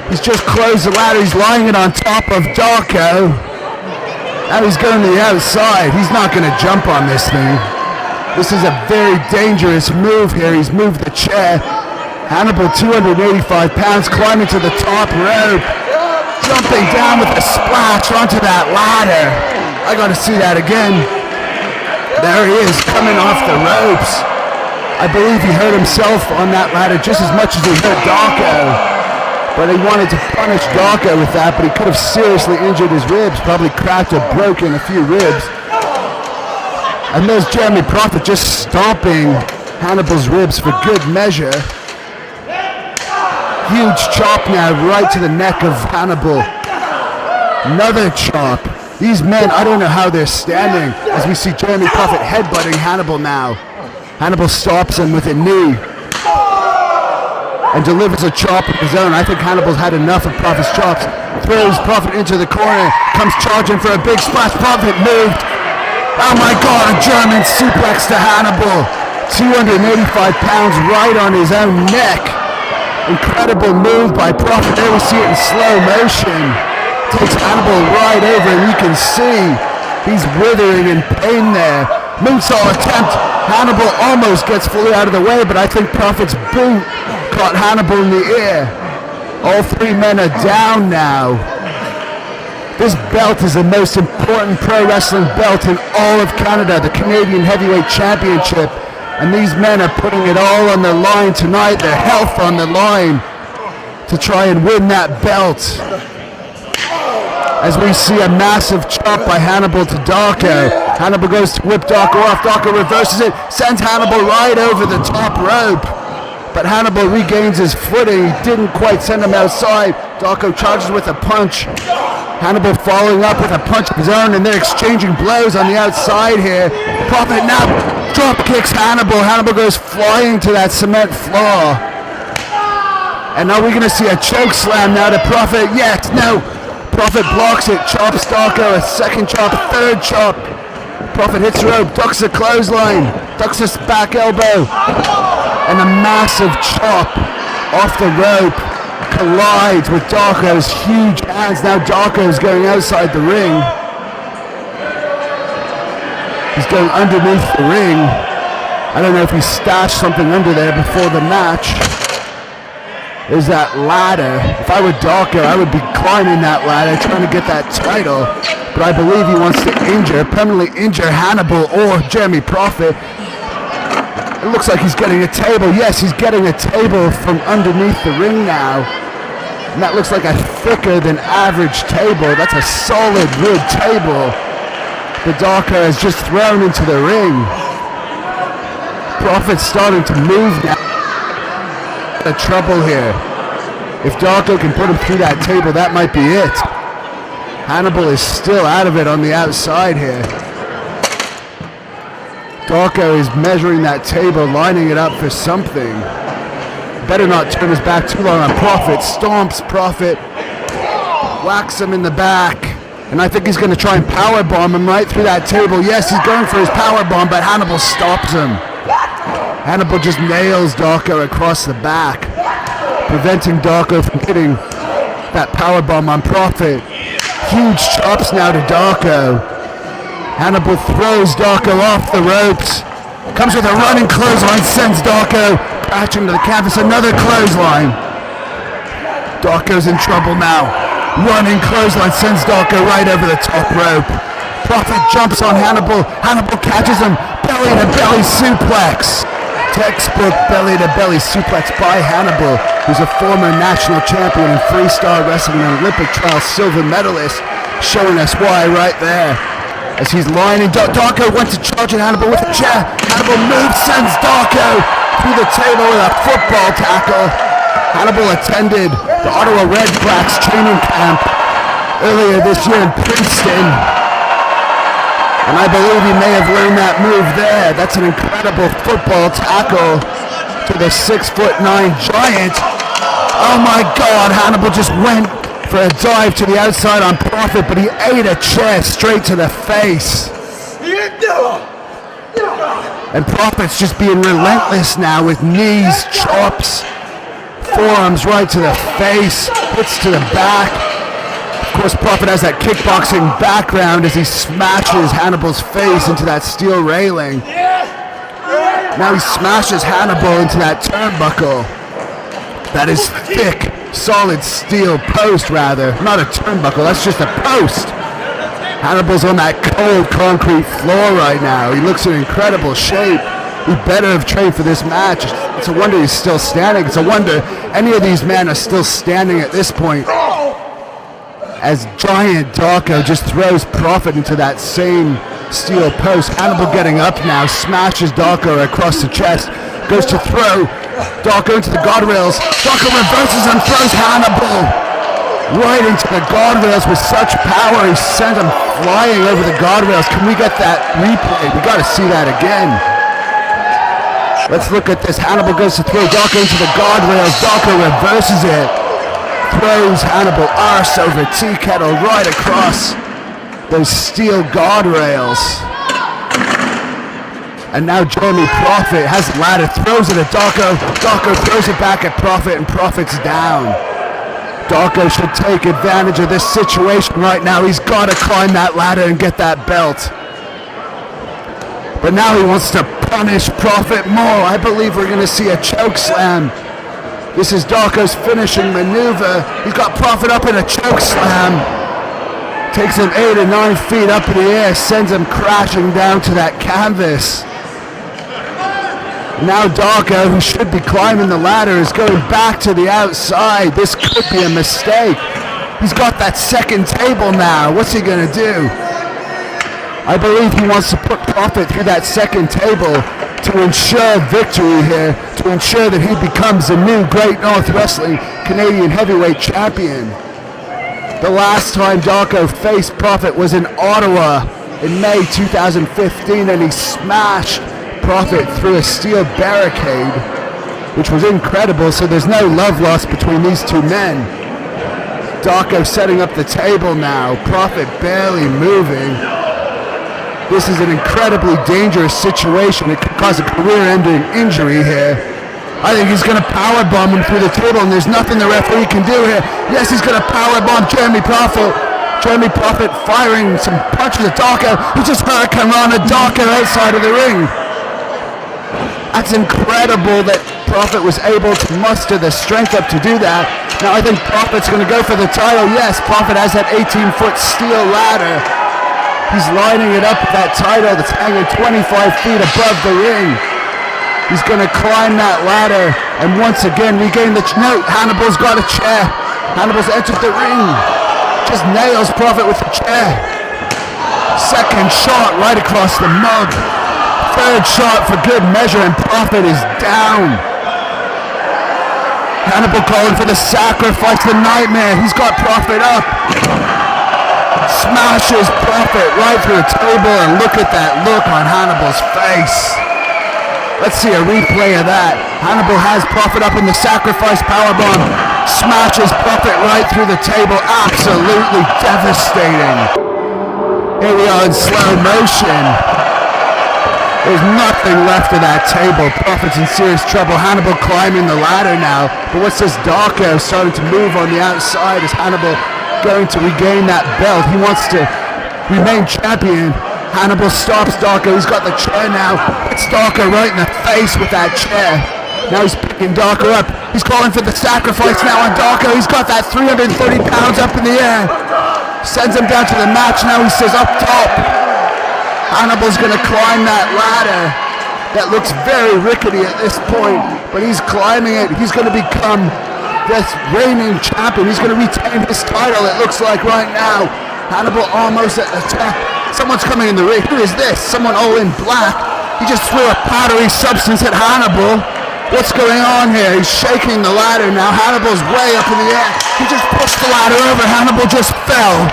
He's just closed the ladder. He's lying it on top of Darko. Now he's going to the outside. He's not going to jump on this thing. This is a very dangerous move here. He's moved the chair. Hannibal, 285 pounds, climbing to the top rope. Jumping down with a splash onto that ladder. I got to see that again. There he is, coming off the ropes. I believe he hurt himself on that ladder just as much as he hurt Darko. But he wanted to punish Darko with that, but he could have seriously injured his ribs, probably cracked or broken a few ribs. And there's Jeremy Prophet just stomping Hannibal's ribs for good measure. Huge chop now right to the neck of Hannibal. Another chop. These men, I don't know how they're standing as we see Jeremy Prophet headbutting Hannibal now. Hannibal stops him with a knee and delivers a chop of his own. I think Hannibal's had enough of Prophet's chops. Throws Prophet into the corner, comes charging for a big splash. Prophet moved. Oh my God, a German suplex to Hannibal. 285 pounds right on his own neck. Incredible move by Prophet. There we see it in slow motion. Takes Hannibal right over, and you can see he's withering in pain there. Moonsault attempt. Hannibal almost gets fully out of the way, but I think Prophet's boot caught Hannibal in the ear. All three men are down now. This belt is the most important pro wrestling belt in all of Canada, the Canadian Heavyweight Championship. And these men are putting it all on the line tonight, their health on the line, to try and win that belt. As we see a massive chop by Hannibal to Darko. Hannibal goes to whip Darko off. Darko reverses it, sends Hannibal right over the top rope. But Hannibal regains his footing. He didn't quite send him outside. Darko charges with a punch. Hannibal following up with a punch of his own, and they're exchanging blows on the outside here. Prophet now drop kicks Hannibal. Hannibal goes flying to that cement floor. And now we're going to see a choke slam now to Prophet. Yes, no. Prophet blocks it, chops Darko, a second chop, third chop. Prophet hits the rope, ducks the clothesline, ducks his back elbow, and a massive chop off the rope collides with Darko's huge hands. Now Darko's going outside the ring. He's going underneath the ring. I don't know if he stashed something under there before the match. There's that ladder. If I were Darko, I would be climbing that ladder trying to get that title. But I believe he wants to permanently injure Hannibal or Jeremy Prophet. It looks like he's getting a table. Yes, he's getting a table from underneath the ring now. And that looks like a thicker than average table. That's a solid wood table that Darko has just thrown into the ring. Prophet's starting to move now. The trouble here. If Darko can put him through that table, that might be it. Hannibal is still out of it on the outside here. Darko is measuring that table, lining it up for something. Better not turn his back too long on Prophet. Stomps Prophet. Whacks him in the back. And I think he's going to try and powerbomb him right through that table. Yes, he's going for his powerbomb, but Hannibal stops him. Hannibal just nails Darko across the back, preventing Darko from hitting that powerbomb on Prophet. Huge chops now to Darko. Hannibal throws Darko off the ropes. Comes with a running clothesline, sends Darko crashing to the canvas. Another clothesline. Darko's in trouble now. Running clothesline sends Darko right over the top rope. Prophet jumps on Hannibal. Hannibal catches him. Belly to belly suplex. Textbook belly to belly suplex by Hannibal, who's a former national champion in freestyle wrestling and Olympic trial silver medalist, showing us why right there. As he's lining, Darko went to charge at Hannibal with a chair. Hannibal moves, sends Darko through the table with a football tackle. Hannibal attended the Ottawa Redblacks training camp earlier this year in Princeton. And I believe he may have learned that move there. That's an incredible football tackle to the 6'9" giant. Oh my God, Hannibal just went for a dive to the outside on Prophet, but he ate a chair straight to the face. And Prophet's just being relentless now with knees, chops, forearms right to the face, hits to the back. Of course, Prophet has that kickboxing background as he smashes Hannibal's face into that steel railing. Now he smashes Hannibal into that turnbuckle. That is thick, solid steel post, rather. Not a turnbuckle, that's just a post. Hannibal's on that cold concrete floor right now. He looks in incredible shape. He better have trained for this match. It's a wonder he's still standing. It's a wonder any of these men are still standing at this point. As giant Darko just throws Prophet into that same steel post. Hannibal getting up now, smashes Darko across the chest, goes to throw Darko into the guardrails. Darko reverses and throws Hannibal right into the guardrails with such power. He sent him flying over the guardrails. Can we get that replay? We got to see that again. Let's look at this. Hannibal goes to throw Darko into the guardrails. Darko reverses it. Throws Hannibal arse over tea kettle right across those steel guardrails. And now Jeremy Prophet has the ladder, throws it at Darko. Darko throws it back at Prophet, and Prophet's down. Darko should take advantage of this situation right now. He's got to climb that ladder and get that belt. But now he wants to punish Prophet more. I believe we're going to see a choke slam. This is Darko's finishing maneuver. He's got Prophet up in a choke slam. Takes him 8 or 9 feet up in the air, sends him crashing down to that canvas. Now Darko, who should be climbing the ladder, is going back to the outside. This could be a mistake. He's got that second table now. What's he going to do? I believe he wants to put Prophet through that second table to ensure victory here, to ensure that he becomes the new Great North Wrestling Canadian Heavyweight Champion. The last time Darko faced Prophet was in Ottawa in May 2015, and he smashed Prophet through a steel barricade, which was incredible, so there's no love lost between these two men. Darko setting up the table now, Prophet barely moving. This is an incredibly dangerous situation. It could cause a career-ending injury here. I think he's going to powerbomb him through the table, and there's nothing the referee can do here. Yes, he's going to powerbomb Jeremy Prophet. Jeremy Prophet firing some punches at Darko. He just hurricane run at Darko outside of the ring. That's incredible that Prophet was able to muster the strength up to do that. Now I think Prophet's going to go for the title. Yes, Prophet has that 18-foot steel ladder. He's lining it up with that title that's hanging 25 feet above the ring. He's going to climb that ladder and once again regain the... No, Hannibal's got a chair. Hannibal's entered the ring. Just nails Prophet with the chair. Second shot right across the mug. Third shot for good measure, and Prophet is down. Hannibal calling for the sacrifice, the nightmare. He's got Prophet up. Smashes Prophet right through the table, and look at that look on Hannibal's face. Let's see a replay of that. Hannibal has Prophet up in the sacrifice powerbomb. Smashes Prophet right through the table. Absolutely devastating. Here we are in slow motion. There's nothing left of that table. Prophet's in serious trouble. Hannibal climbing the ladder now. But what's this Darko starting to move on the outside? Is Hannibal going to regain that belt? He wants to remain champion. Hannibal stops Darko. He's got the chair now. It's Darko right in the face with that chair. Now he's picking Darko up. He's calling for the sacrifice now on Darko. He's got that 330 pounds up in the air. Sends him down to the match now. He says up top. Hannibal's going to climb that ladder that looks very rickety at this point, but he's climbing it. He's going to become this reigning champion. He's going to retain his title, it looks like right now. Hannibal almost at the top. Someone's coming in the ring. Who is this? Someone all in black. He just threw a powdery substance at Hannibal. What's going on here? He's shaking the ladder now. Hannibal's way up in the air. He just pushed the ladder over. Hannibal just fell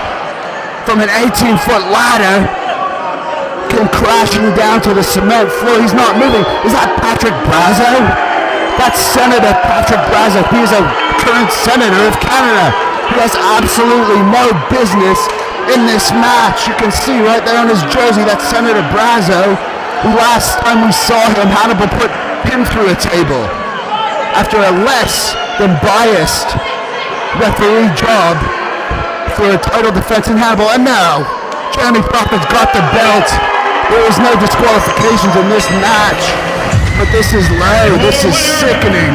from an 18-foot ladder. Came crashing down to the cement floor. He's not moving. Is that Patrick Brazo? That's Senator Patrick Brazo. He is a current senator of Canada. He has absolutely no business in this match. You can see right there on his jersey that's Senator Brazo. Last time we saw him, Hannibal put him through a table after a less than biased referee job for a title defense in Hannibal. And now, Jeremy Prophet's got the belt. There is no disqualifications in this match, but this is low. This is sickening.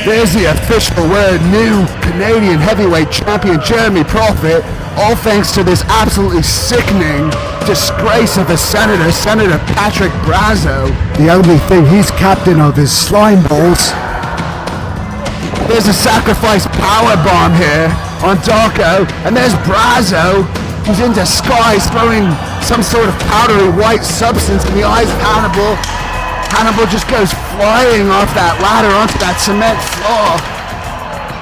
There's the official word, new Canadian heavyweight champion Jeremy Prophet, all thanks to this absolutely sickening disgrace of a senator, Senator Patrick Brazo. The only thing he's captain of is slime balls. There's a sacrifice powerbomb here on Darko, and there's Brazo, who's in disguise, throwing some sort of powdery white substance in the eyes of Hannibal. Hannibal just goes flying off that ladder onto that cement floor.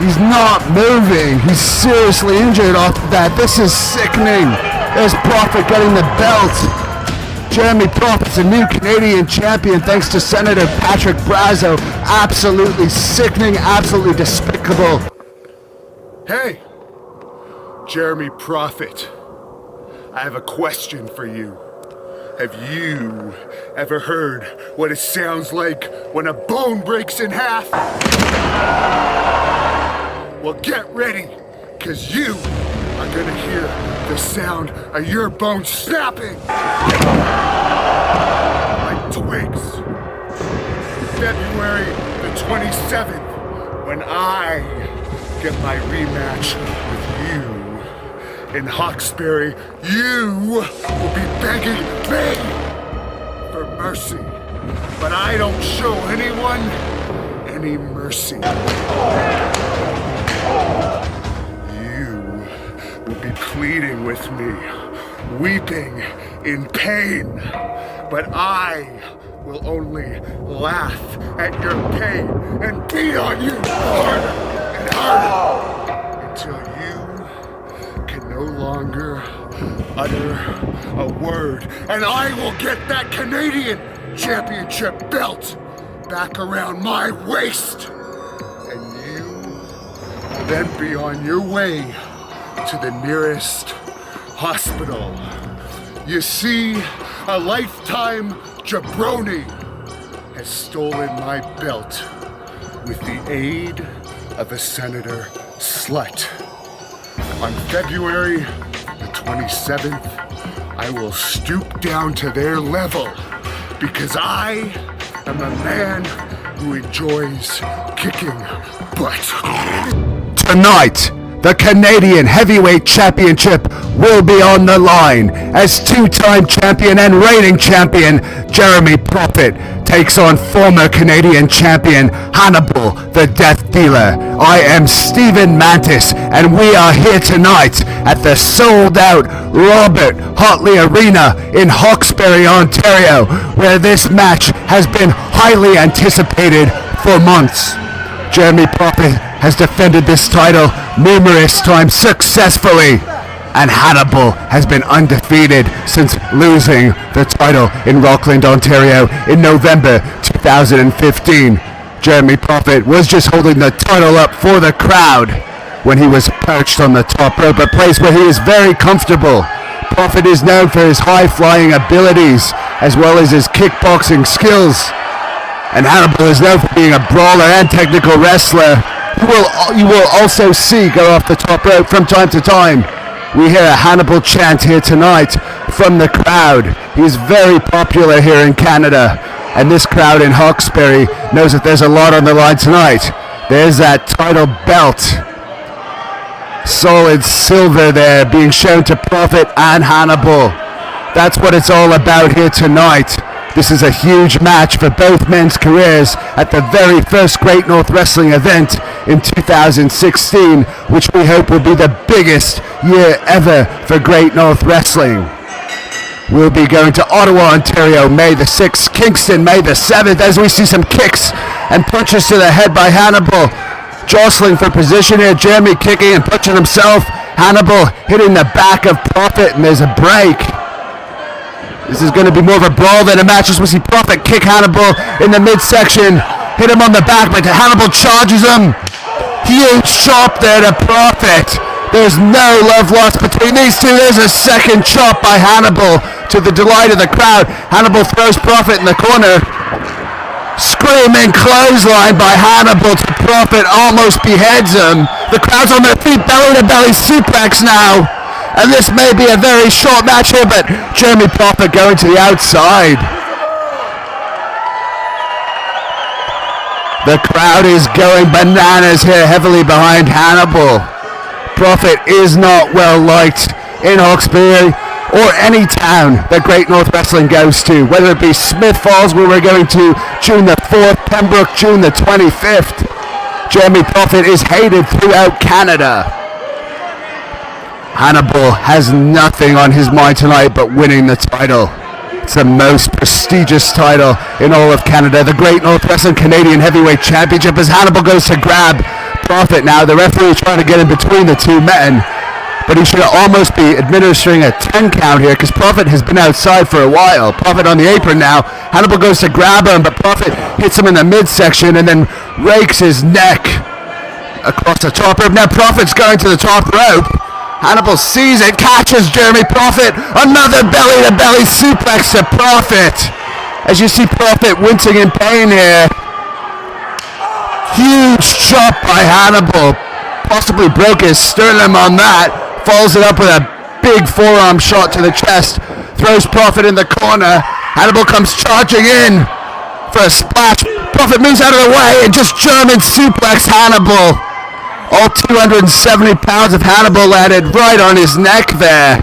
He's not moving. He's seriously injured off of that. This is sickening. There's Prophet getting the belt. Jeremy Prophet's a new Canadian champion thanks to Senator Patrick Brazo. Absolutely sickening, absolutely despicable. Hey, Jeremy Prophet, I have a question for you. Have you ever heard what it sounds like when a bone breaks in half? Well, get ready, because you are gonna hear the sound of your bones snapping like twigs. February the 27th, when I get my rematch with you in Hawkesbury, you will be begging me for mercy. But I don't show anyone any mercy. You will be pleading with me, weeping in pain. But I will only laugh at your pain and beat on you harder and harder until you can no longer utter a word, and I will get that Canadian championship belt back around my waist, and you will then be on your way to the nearest hospital. You see, a lifetime jabroni has stolen my belt with the aid of a senator slut. On February the 27th, I will stoop down to their level because I am a man who enjoys kicking butt. Tonight, the Canadian Heavyweight Championship will be on the line as two-time champion and reigning champion Jeremy Prophet takes on former Canadian champion Hannibal, the Death Dealer. I am Stephen Mantis, and we are here tonight at the sold-out Robert Hotley Arena in Hawkesbury, Ontario, where this match has been highly anticipated for months. Jeremy Prophet has defended this title numerous times successfully. and Hannibal has been undefeated since losing the title in Rockland, Ontario in November 2015. Jeremy Prophet was just holding the title up for the crowd when he was perched on the top rope, a place where he is very comfortable. Prophet is known for his high-flying abilities as well as his kickboxing skills. And Hannibal is known for being a brawler and technical wrestler. You will also see go off the top rope from time to time. We hear a Hannibal chant here tonight from the crowd. He's very popular here in Canada, and this crowd in Hawkesbury knows that there's a lot on the line tonight. There's that title belt, solid silver there, being shown to Prophet and Hannibal. That's what it's all about here tonight. This is a huge match for both men's careers at the very first Great North Wrestling event in 2016, which we hope will be the biggest year ever for Great North Wrestling. We'll be going to Ottawa, Ontario, May the 6th, Kingston, May the 7th, as we see some kicks and punches to the head by Hannibal. Jostling for position here, Jeremy kicking and punching himself. Hannibal hitting the back of Prophet, and there's a break. This is going to be more of a brawl than a match, as we see Prophet kick Hannibal in the midsection, hit him on the back, but Hannibal charges him. Huge chop there to Prophet. There's no love lost between these two. There's a second chop by Hannibal to the delight of the crowd. Hannibal throws Prophet in the corner. Screaming clothesline by Hannibal to Prophet, almost beheads him. The crowd's on their feet, belly to belly suplex now. And this may be a very short match here, but Jeremy Prophet going to the outside. The crowd is going bananas here, heavily behind Hannibal. Prophet is not well liked in Hawkesbury or any town that Great North Wrestling goes to, whether it be Smith Falls, where we're going to June the 4th, Pembroke, June the 25th. Jeremy Prophet is hated throughout Canada. Hannibal has nothing on his mind tonight but winning the title. It's the most prestigious title in all of Canada. The Great North Wrestling Canadian Heavyweight Championship, as Hannibal goes to grab Prophet now. The referee trying to get in between the two men, but he should almost be administering a 10 count here, because Prophet has been outside for a while. Prophet on the apron now. Hannibal goes to grab him, but Prophet hits him in the midsection and then rakes his neck across the top rope. Now Prophet's going to the top rope. Hannibal sees it, catches Jeremy Prophet. Another belly-to-belly suplex to Prophet. As you see Prophet wincing in pain here. Huge chop by Hannibal. Possibly broke his sternum on that. Follows it up with a big forearm shot to the chest. Throws Prophet in the corner. Hannibal comes charging in for a splash. Prophet moves out of the way and just German suplex Hannibal. All 270 pounds of Hannibal landed right on his neck there.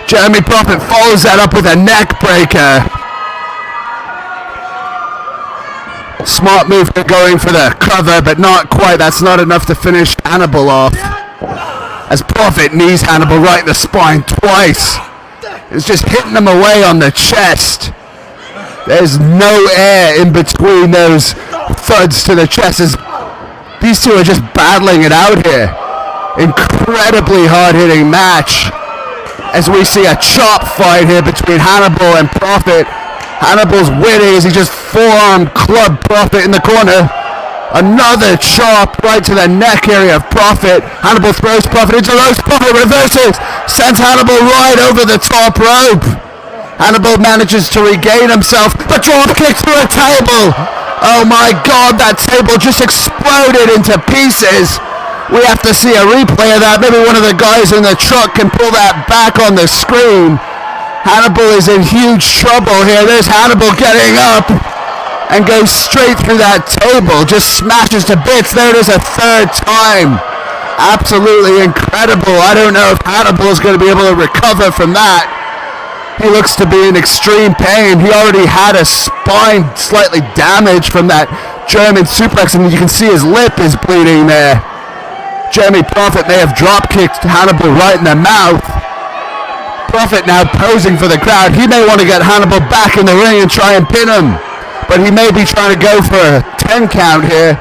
Jeremy Prophet follows that up with a neck breaker. Smart move for going for the cover, but not quite. That's not enough to finish Hannibal off. As Prophet knees Hannibal right in the spine twice. It's just hitting him away on the chest. There's no air in between those thuds to the chest. These two are just battling it out here. Incredibly hard-hitting match. As we see a chop fight here between Hannibal and Prophet. Hannibal's winning as he just forearm clubbed Prophet in the corner. Another chop right to the neck area of Prophet. Hannibal throws Prophet into the ropes. Prophet reverses. Sends Hannibal right over the top rope. Hannibal manages to regain himself. The drop kick through a table. Oh my God, that table just exploded into pieces. We have to see a replay of that. Maybe one of the guys in the truck can pull that back on the screen. Hannibal is in huge trouble here. There's Hannibal getting up and goes straight through that table. Just smashes to bits. There it is a third time. Absolutely incredible. I don't know if Hannibal is going to be able to recover from that. He looks to be in extreme pain. He already had a spine slightly damaged from that German suplex, and you can see his lip is bleeding there. Jeremy Prophet may have drop-kicked Hannibal right in the mouth. Prophet now posing for the crowd. He may want to get Hannibal back in the ring and try and pin him, but he may be trying to go for a 10 count here.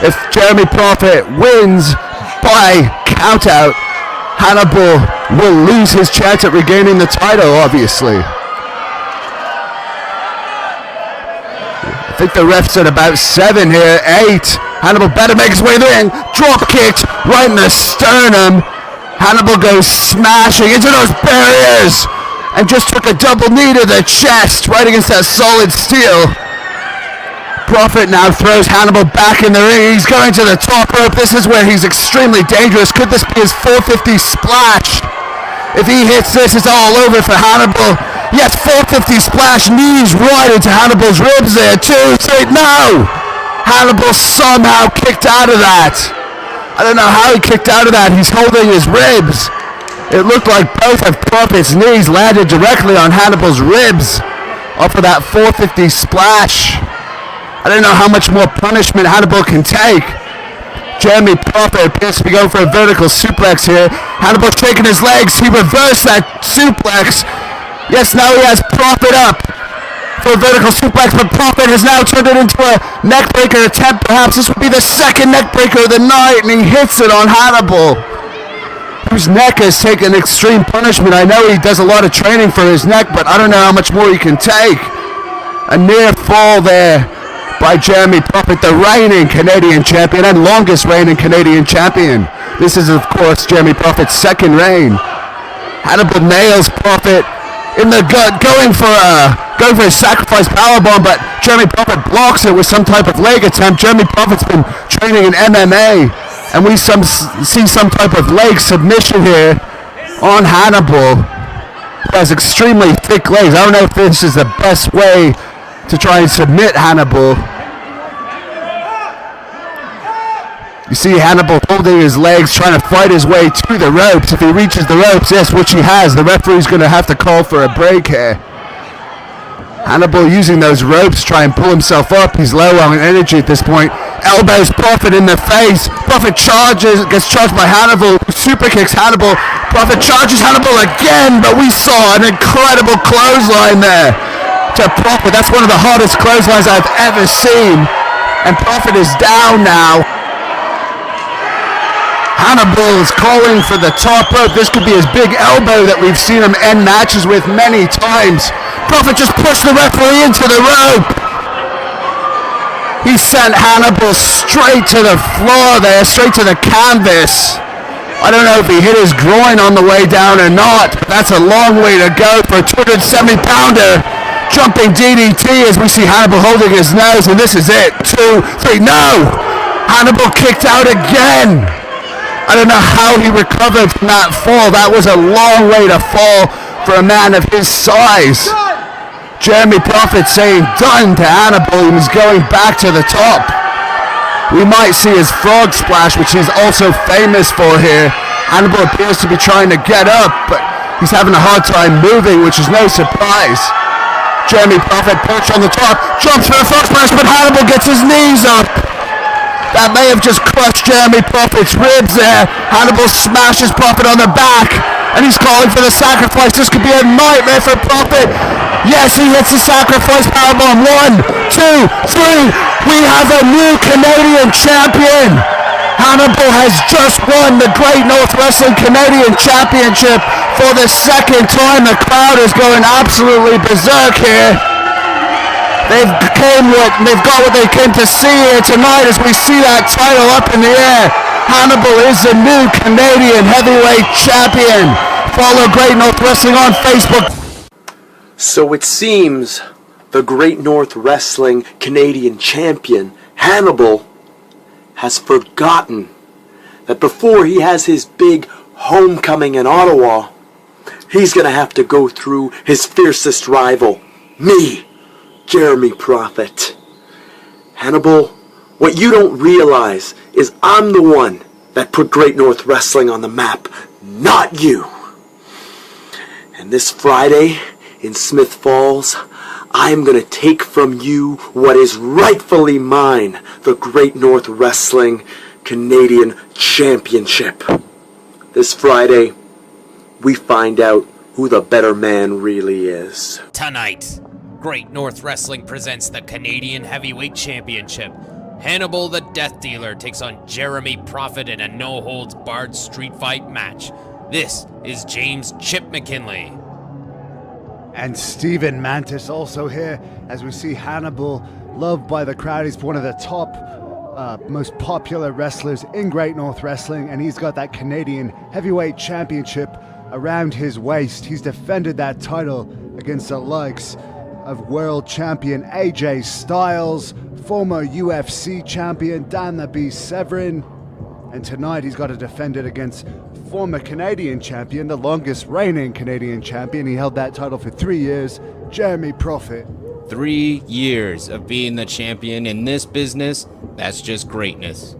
If Jeremy Prophet wins by count out, Hannibal will lose his chance at regaining the title, obviously. I think the ref said about 7 here, 8. Hannibal better make his way to the ring. Drop kicked right in the sternum. Hannibal goes smashing into those barriers and just took a double knee to the chest right against that solid steel. Prophet now throws Hannibal back in the ring. He's going to the top rope. This is where he's extremely dangerous. Could this be his 450 splash? If he hits this, it's all over for Hannibal. Yes, 450 splash, knees right into Hannibal's ribs there. 2, 3, no! Hannibal somehow kicked out of that. I don't know how he kicked out of that. He's holding his ribs. It looked like both of Prophet's knees landed directly on Hannibal's ribs off of that 450 splash. I don't know how much more punishment Hannibal can take. Jeremy Prophet appears to be going for a vertical suplex here. Hannibal shaking his legs. He reversed that suplex. Yes, now he has Prophet up for a vertical suplex, but Prophet has now turned it into a neckbreaker attempt. Perhaps this would be the second neckbreaker of the night, and he hits it on Hannibal, whose neck has taken extreme punishment. I know he does a lot of training for his neck, but I don't know how much more he can take. A near fall there by Jeremy Prophet, the reigning Canadian champion and longest reigning Canadian champion. This is, of course, Jeremy Prophet's second reign. Hannibal nails Prophet in the gut, going for a sacrifice powerbomb, but Jeremy Prophet blocks it with some type of leg attempt. Jeremy Prophet's been training in MMA, and we see some type of leg submission here on Hannibal, who has extremely thick legs. I don't know if this is the best way to try and submit Hannibal. You see Hannibal holding his legs, trying to fight his way to the ropes. If he reaches the ropes, yes, which he has, the referee's going to have to call for a break here. Hannibal using those ropes, try and pull himself up. He's low on energy at this point. Elbows Prophet in the face. Prophet gets charged by Hannibal, super kicks Hannibal. Prophet charges Hannibal again, but we saw an incredible clothesline there to Prophet. That's one of the hardest clotheslines I've ever seen. And Prophet is down now. Hannibal is calling for the top rope. This could be his big elbow that we've seen him end matches with many times. Prophet just pushed the referee into the rope. He sent Hannibal straight to the floor there, straight to the canvas. I don't know if he hit his groin on the way down or not, but that's a long way to go for a 270-pounder. Jumping DDT as we see Hannibal holding his nose, and this is it. 2, 3, no! Hannibal kicked out again. I don't know how he recovered from that fall. That was a long way to fall for a man of his size. Jeremy Prophet saying done to Hannibal, and he's going back to the top. We might see his frog splash, which he's also famous for here. Hannibal appears to be trying to get up, but he's having a hard time moving, which is no surprise. Jeremy Prophet perched on the top, jumps for a frog splash, but Hannibal gets his knees up. That may have just crushed Jeremy Prophet's ribs there. Hannibal smashes Prophet on the back, and he's calling for the sacrifice. This could be a nightmare for Prophet. Yes, he hits the sacrifice powerbomb. 1, 2, 3. We have a new Canadian champion. Hannibal has just won the Great North Wrestling Canadian Championship for the second time. The crowd is going absolutely berserk here. They've got what they came to see here tonight as we see that title up in the air. Hannibal is the new Canadian heavyweight champion. Follow Great North Wrestling on Facebook. So it seems the Great North Wrestling Canadian champion, Hannibal, has forgotten that before he has his big homecoming in Ottawa, he's going to have to go through his fiercest rival, me, Jeremy Prophet. Hannibal, what you don't realize is I'm the one that put Great North Wrestling on the map, not you. And this Friday in Smith Falls, I'm going to take from you what is rightfully mine, the Great North Wrestling Canadian Championship. This Friday, we find out who the better man really is. Tonight, Great North Wrestling presents the Canadian Heavyweight Championship. Hannibal the Death Dealer takes on Jeremy Prophet in a no-holds-barred street fight match. This is James Chip McKinley. And Stephen Mantis also here, as we see Hannibal, loved by the crowd. He's one of the top, most popular wrestlers in Great North Wrestling, and he's got that Canadian Heavyweight Championship around his waist. He's defended that title against the likes of world champion AJ Styles, former UFC champion Dan the Beast Severin, and tonight he's got to defend it against former Canadian champion, the longest reigning Canadian champion. He held that title for 3 years, Jeremy Prophet. 3 years of being the champion in this business, that's just greatness.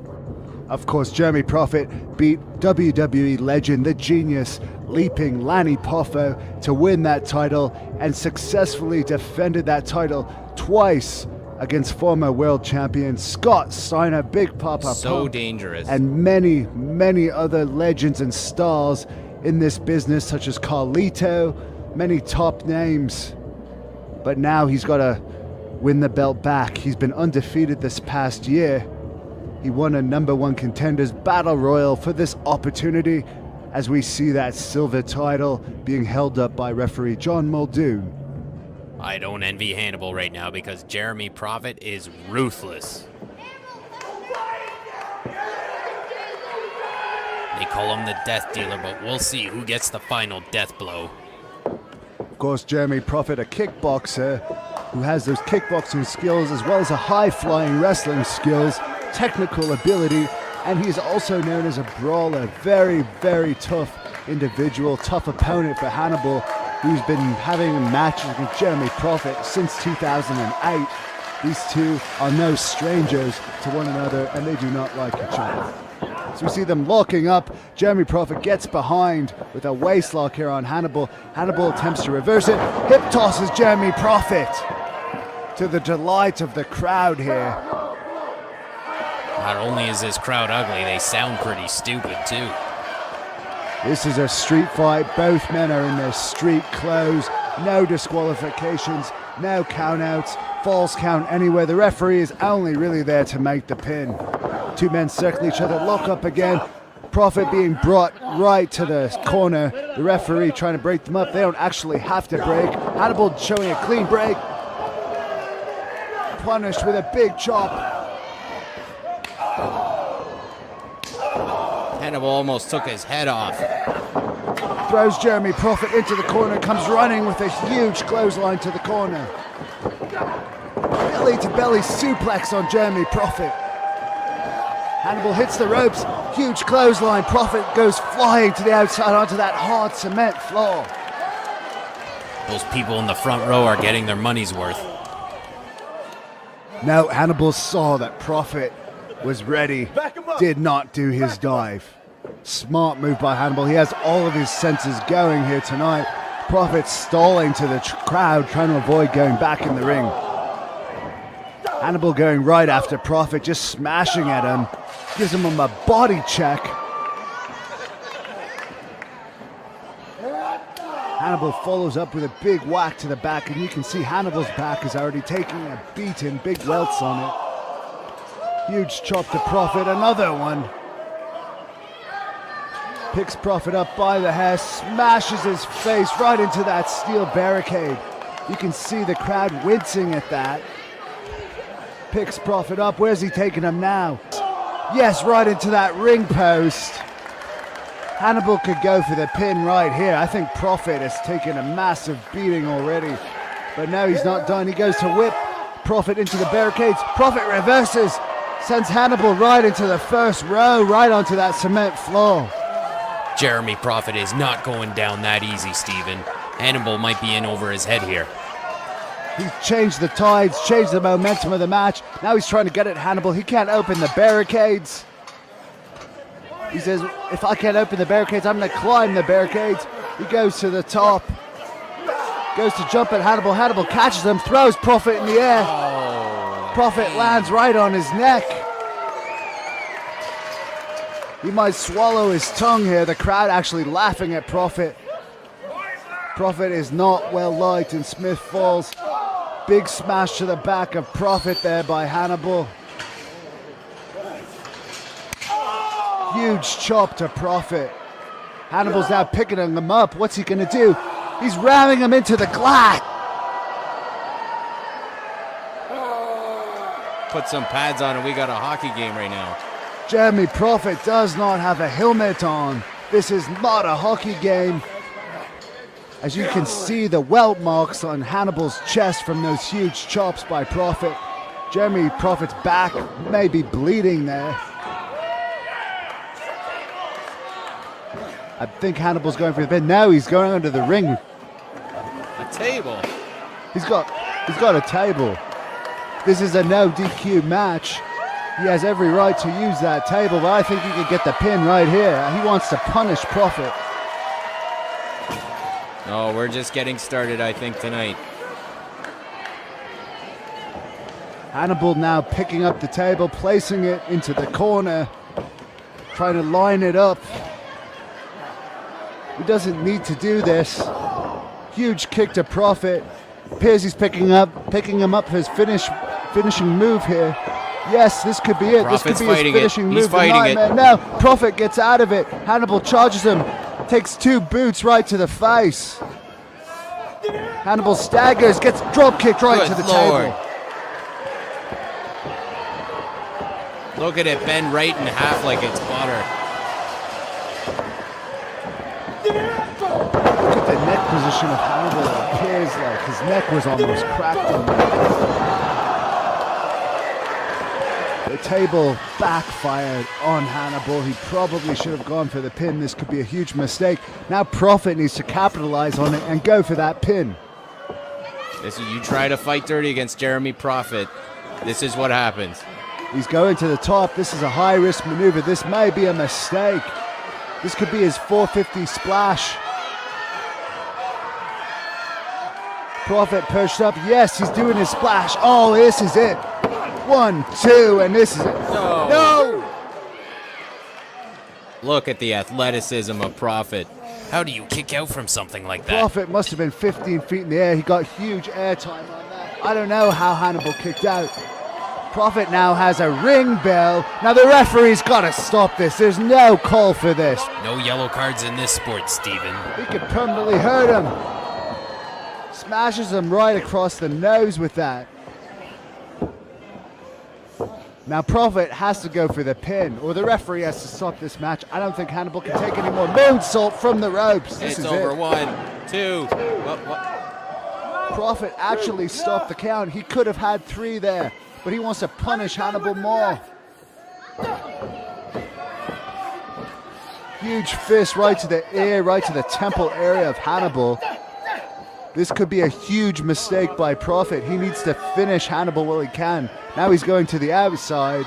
Of course, Jeremy Prophet beat WWE legend, the genius, leaping Lanny Poffo to win that title and successfully defended that title twice against former world champion Scott Steiner, Big Papa So Pump, dangerous. and many, many other legends and stars in this business, such as Carlito, many top names. But now he's got to win the belt back. He's been undefeated this past year. He won a #1 contenders battle royal for this opportunity, as we see that silver title being held up by referee John Muldoon. I don't envy Hannibal right now because Jeremy Prophet is ruthless. They call him the Death Dealer, but we'll see who gets the final death blow. Of course, Jeremy Prophet, a kickboxer who has those kickboxing skills as well as a high-flying wrestling skills, technical ability, and he's also known as a brawler. Very, very tough individual, tough opponent for Hannibal, who's been having matches against Jeremy Prophet since 2008. These two are no strangers to one another, and they do not like each other. So we see them locking up. Jeremy Prophet gets behind with a waist lock here on Hannibal. Hannibal attempts to reverse it. Hip tosses Jeremy Prophet, to the delight of the crowd here. Not only is this crowd ugly, they sound pretty stupid too. This is a street fight. Both men are in their street clothes. No disqualifications, no countouts, false count anywhere. The referee is only really there to make the pin. Two men circle each other, lock up again. Prophet being brought right to the corner. The referee trying to break them up. They don't actually have to break. Hannibal showing a clean break. Punished with a big chop. Hannibal almost took his head off. Throws Jeremy Prophet into the corner, comes running with a huge clothesline to the corner. Belly to belly suplex on Jeremy Prophet. Hannibal hits the ropes, huge clothesline. Prophet goes flying to the outside onto that hard cement floor. Those people in the front row are getting their money's worth. Now Hannibal saw that Prophet was ready, did not do his dive. Smart move by Hannibal. He has all of his senses going here tonight. Prophet stalling to the crowd, trying to avoid going back in the ring. Hannibal going right after Prophet, just smashing at him. Gives him a body check. Hannibal follows up with a big whack to the back, and you can see Hannibal's back is already taking a beating, big welts on it. Huge chop to Prophet, another one. Picks Prophet up by the hair, smashes his face right into that steel barricade. You can see the crowd wincing at that. Picks Prophet up, where's he taking him now? Yes, right into that ring post. Hannibal could go for the pin right here. I think Prophet has taken a massive beating already. But now he's not done. He goes to whip Prophet into the barricades. Prophet reverses, sends Hannibal right into the first row, right onto that cement floor. Jeremy Prophet is not going down that easy, Steven. Hannibal might be in over his head here. He's changed the tides, changed the momentum of the match. Now he's trying to get at Hannibal. He can't open the barricades. He says, if I can't open the barricades, I'm going to climb the barricades. He goes to the top. Goes to jump at Hannibal. Hannibal catches him, throws Prophet in the air. Prophet lands right on his neck. He might swallow his tongue here. The crowd actually laughing at Prophet. Prophet is not well liked in Smith Falls. Big smash to the back of Prophet there by Hannibal. Huge chop to Prophet. Hannibal's now picking him up. What's he going to do? He's ramming him into the glass. Put some pads on and we got a hockey game right now. Jeremy Prophet does not have a helmet on. This is not a hockey game. As you can see, the welt marks on Hannibal's chest from those huge chops by Prophet. Jeremy Prophet's back may be bleeding there. I think Hannibal's going for the pin. Now he's going under the ring. A table. He's got a table. This is a no DQ match. He has every right to use that table, but I think he could get the pin right here. He wants to punish Prophet. Oh, we're just getting started, I think, tonight. Hannibal now picking up the table, placing it into the corner, trying to line it up. He doesn't need to do this. Huge kick to Prophet. Appears he's picking him up for his finishing move here. Yes, this could be it. Prophet's this could be his finishing move. He's fighting it. Now Prophet gets out of it. Hannibal charges him, takes 2 boots right to the face. Hannibal staggers, gets drop kicked right to the table. Look at it bend right in half like it's butter. Look at the neck position of Hannibal. It appears like his neck was almost cracked in there. The table backfired on Hannibal. He probably should have gone for the pin. This could be a huge mistake. Now Prophet needs to capitalize on it and go for that pin. You try to fight dirty against Jeremy Prophet. This is what happens. He's going to the top. This is a high-risk maneuver. This may be a mistake. This could be his 450 splash. Prophet pushed up. Yes, he's doing his splash. Oh, this is it. 1, 2, and this is it. No! Look at the athleticism of Prophet. How do you kick out from something like that? Prophet must have been 15 feet in the air. He got huge airtime on that. I don't know how Hannibal kicked out. Prophet now has a ring bell. Now the referee's got to stop this. There's no call for this. No yellow cards in this sport, Steven. He could permanently hurt him. Smashes him right across the nose with that. Now Prophet has to go for the pin, or the referee has to stop this match. I don't think Hannibal can take any more moonsault from the ropes. It's over. 1, 2. Prophet actually stopped the count. He could have had 3 there, but he wants to punish Hannibal more. Huge fist right to the ear, right to the temple area of Hannibal. This could be a huge mistake by Prophet. He needs to finish Hannibal while he can. Now he's going to the outside.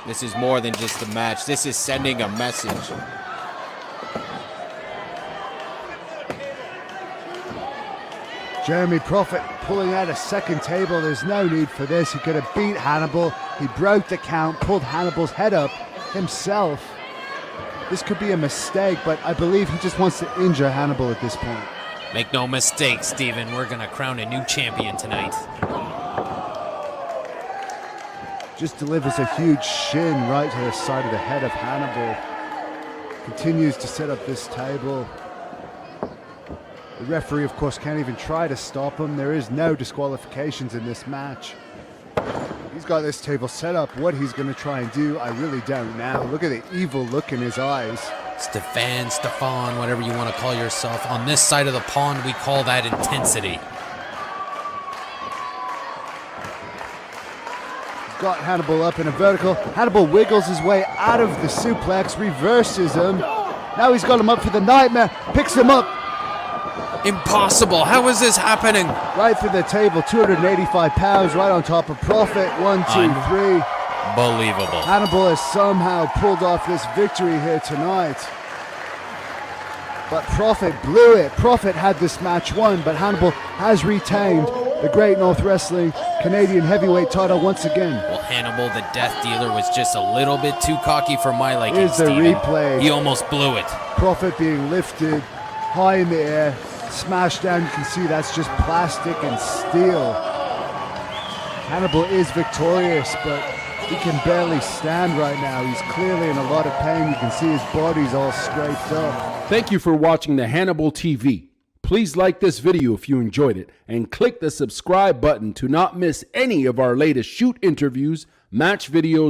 This is more than just a match. This is sending a message. Jeremy Prophet pulling out a second table. There's no need for this. He could have beat Hannibal. He broke the count, pulled Hannibal's head up himself. This could be a mistake, but I believe he just wants to injure Hannibal at this point. Make no mistake, Steven, we're gonna crown a new champion tonight. Just delivers a huge shin right to the side of the head of Hannibal. Continues to set up this table. The referee, of course, can't even try to stop him. There is no disqualifications in this match. He's got this table set up. What he's going to try and do, I really don't know. Look at the evil look in his eyes. Stefan, whatever you want to call yourself. On this side of the pond, we call that intensity. He's got Hannibal up in a vertical. Hannibal wiggles his way out of the suplex, reverses him. Now he's got him up for the nightmare, picks him up. Impossible. How is this happening? Right through the table, 285 pounds, right on top of Prophet. 1, 2, 3. Unbelievable. Hannibal has somehow pulled off this victory here tonight. But Prophet blew it. Prophet had this match won, but Hannibal has retained the Great North Wrestling Canadian Heavyweight title once again. Well, Hannibal, the Death Dealer, was just a little bit too cocky for my liking, Here's the Steven. replay. He almost blew it. Prophet being lifted high in the air, smashed down. You can see that's just plastic and steel. Hannibal is victorious, but He can barely stand right now. He's clearly in a lot of pain. You can see his body's all scraped up. Thank you for watching the Hannibal TV. Please like this video if you enjoyed it, and click the subscribe button to not miss any of our latest shoot interviews, match videos,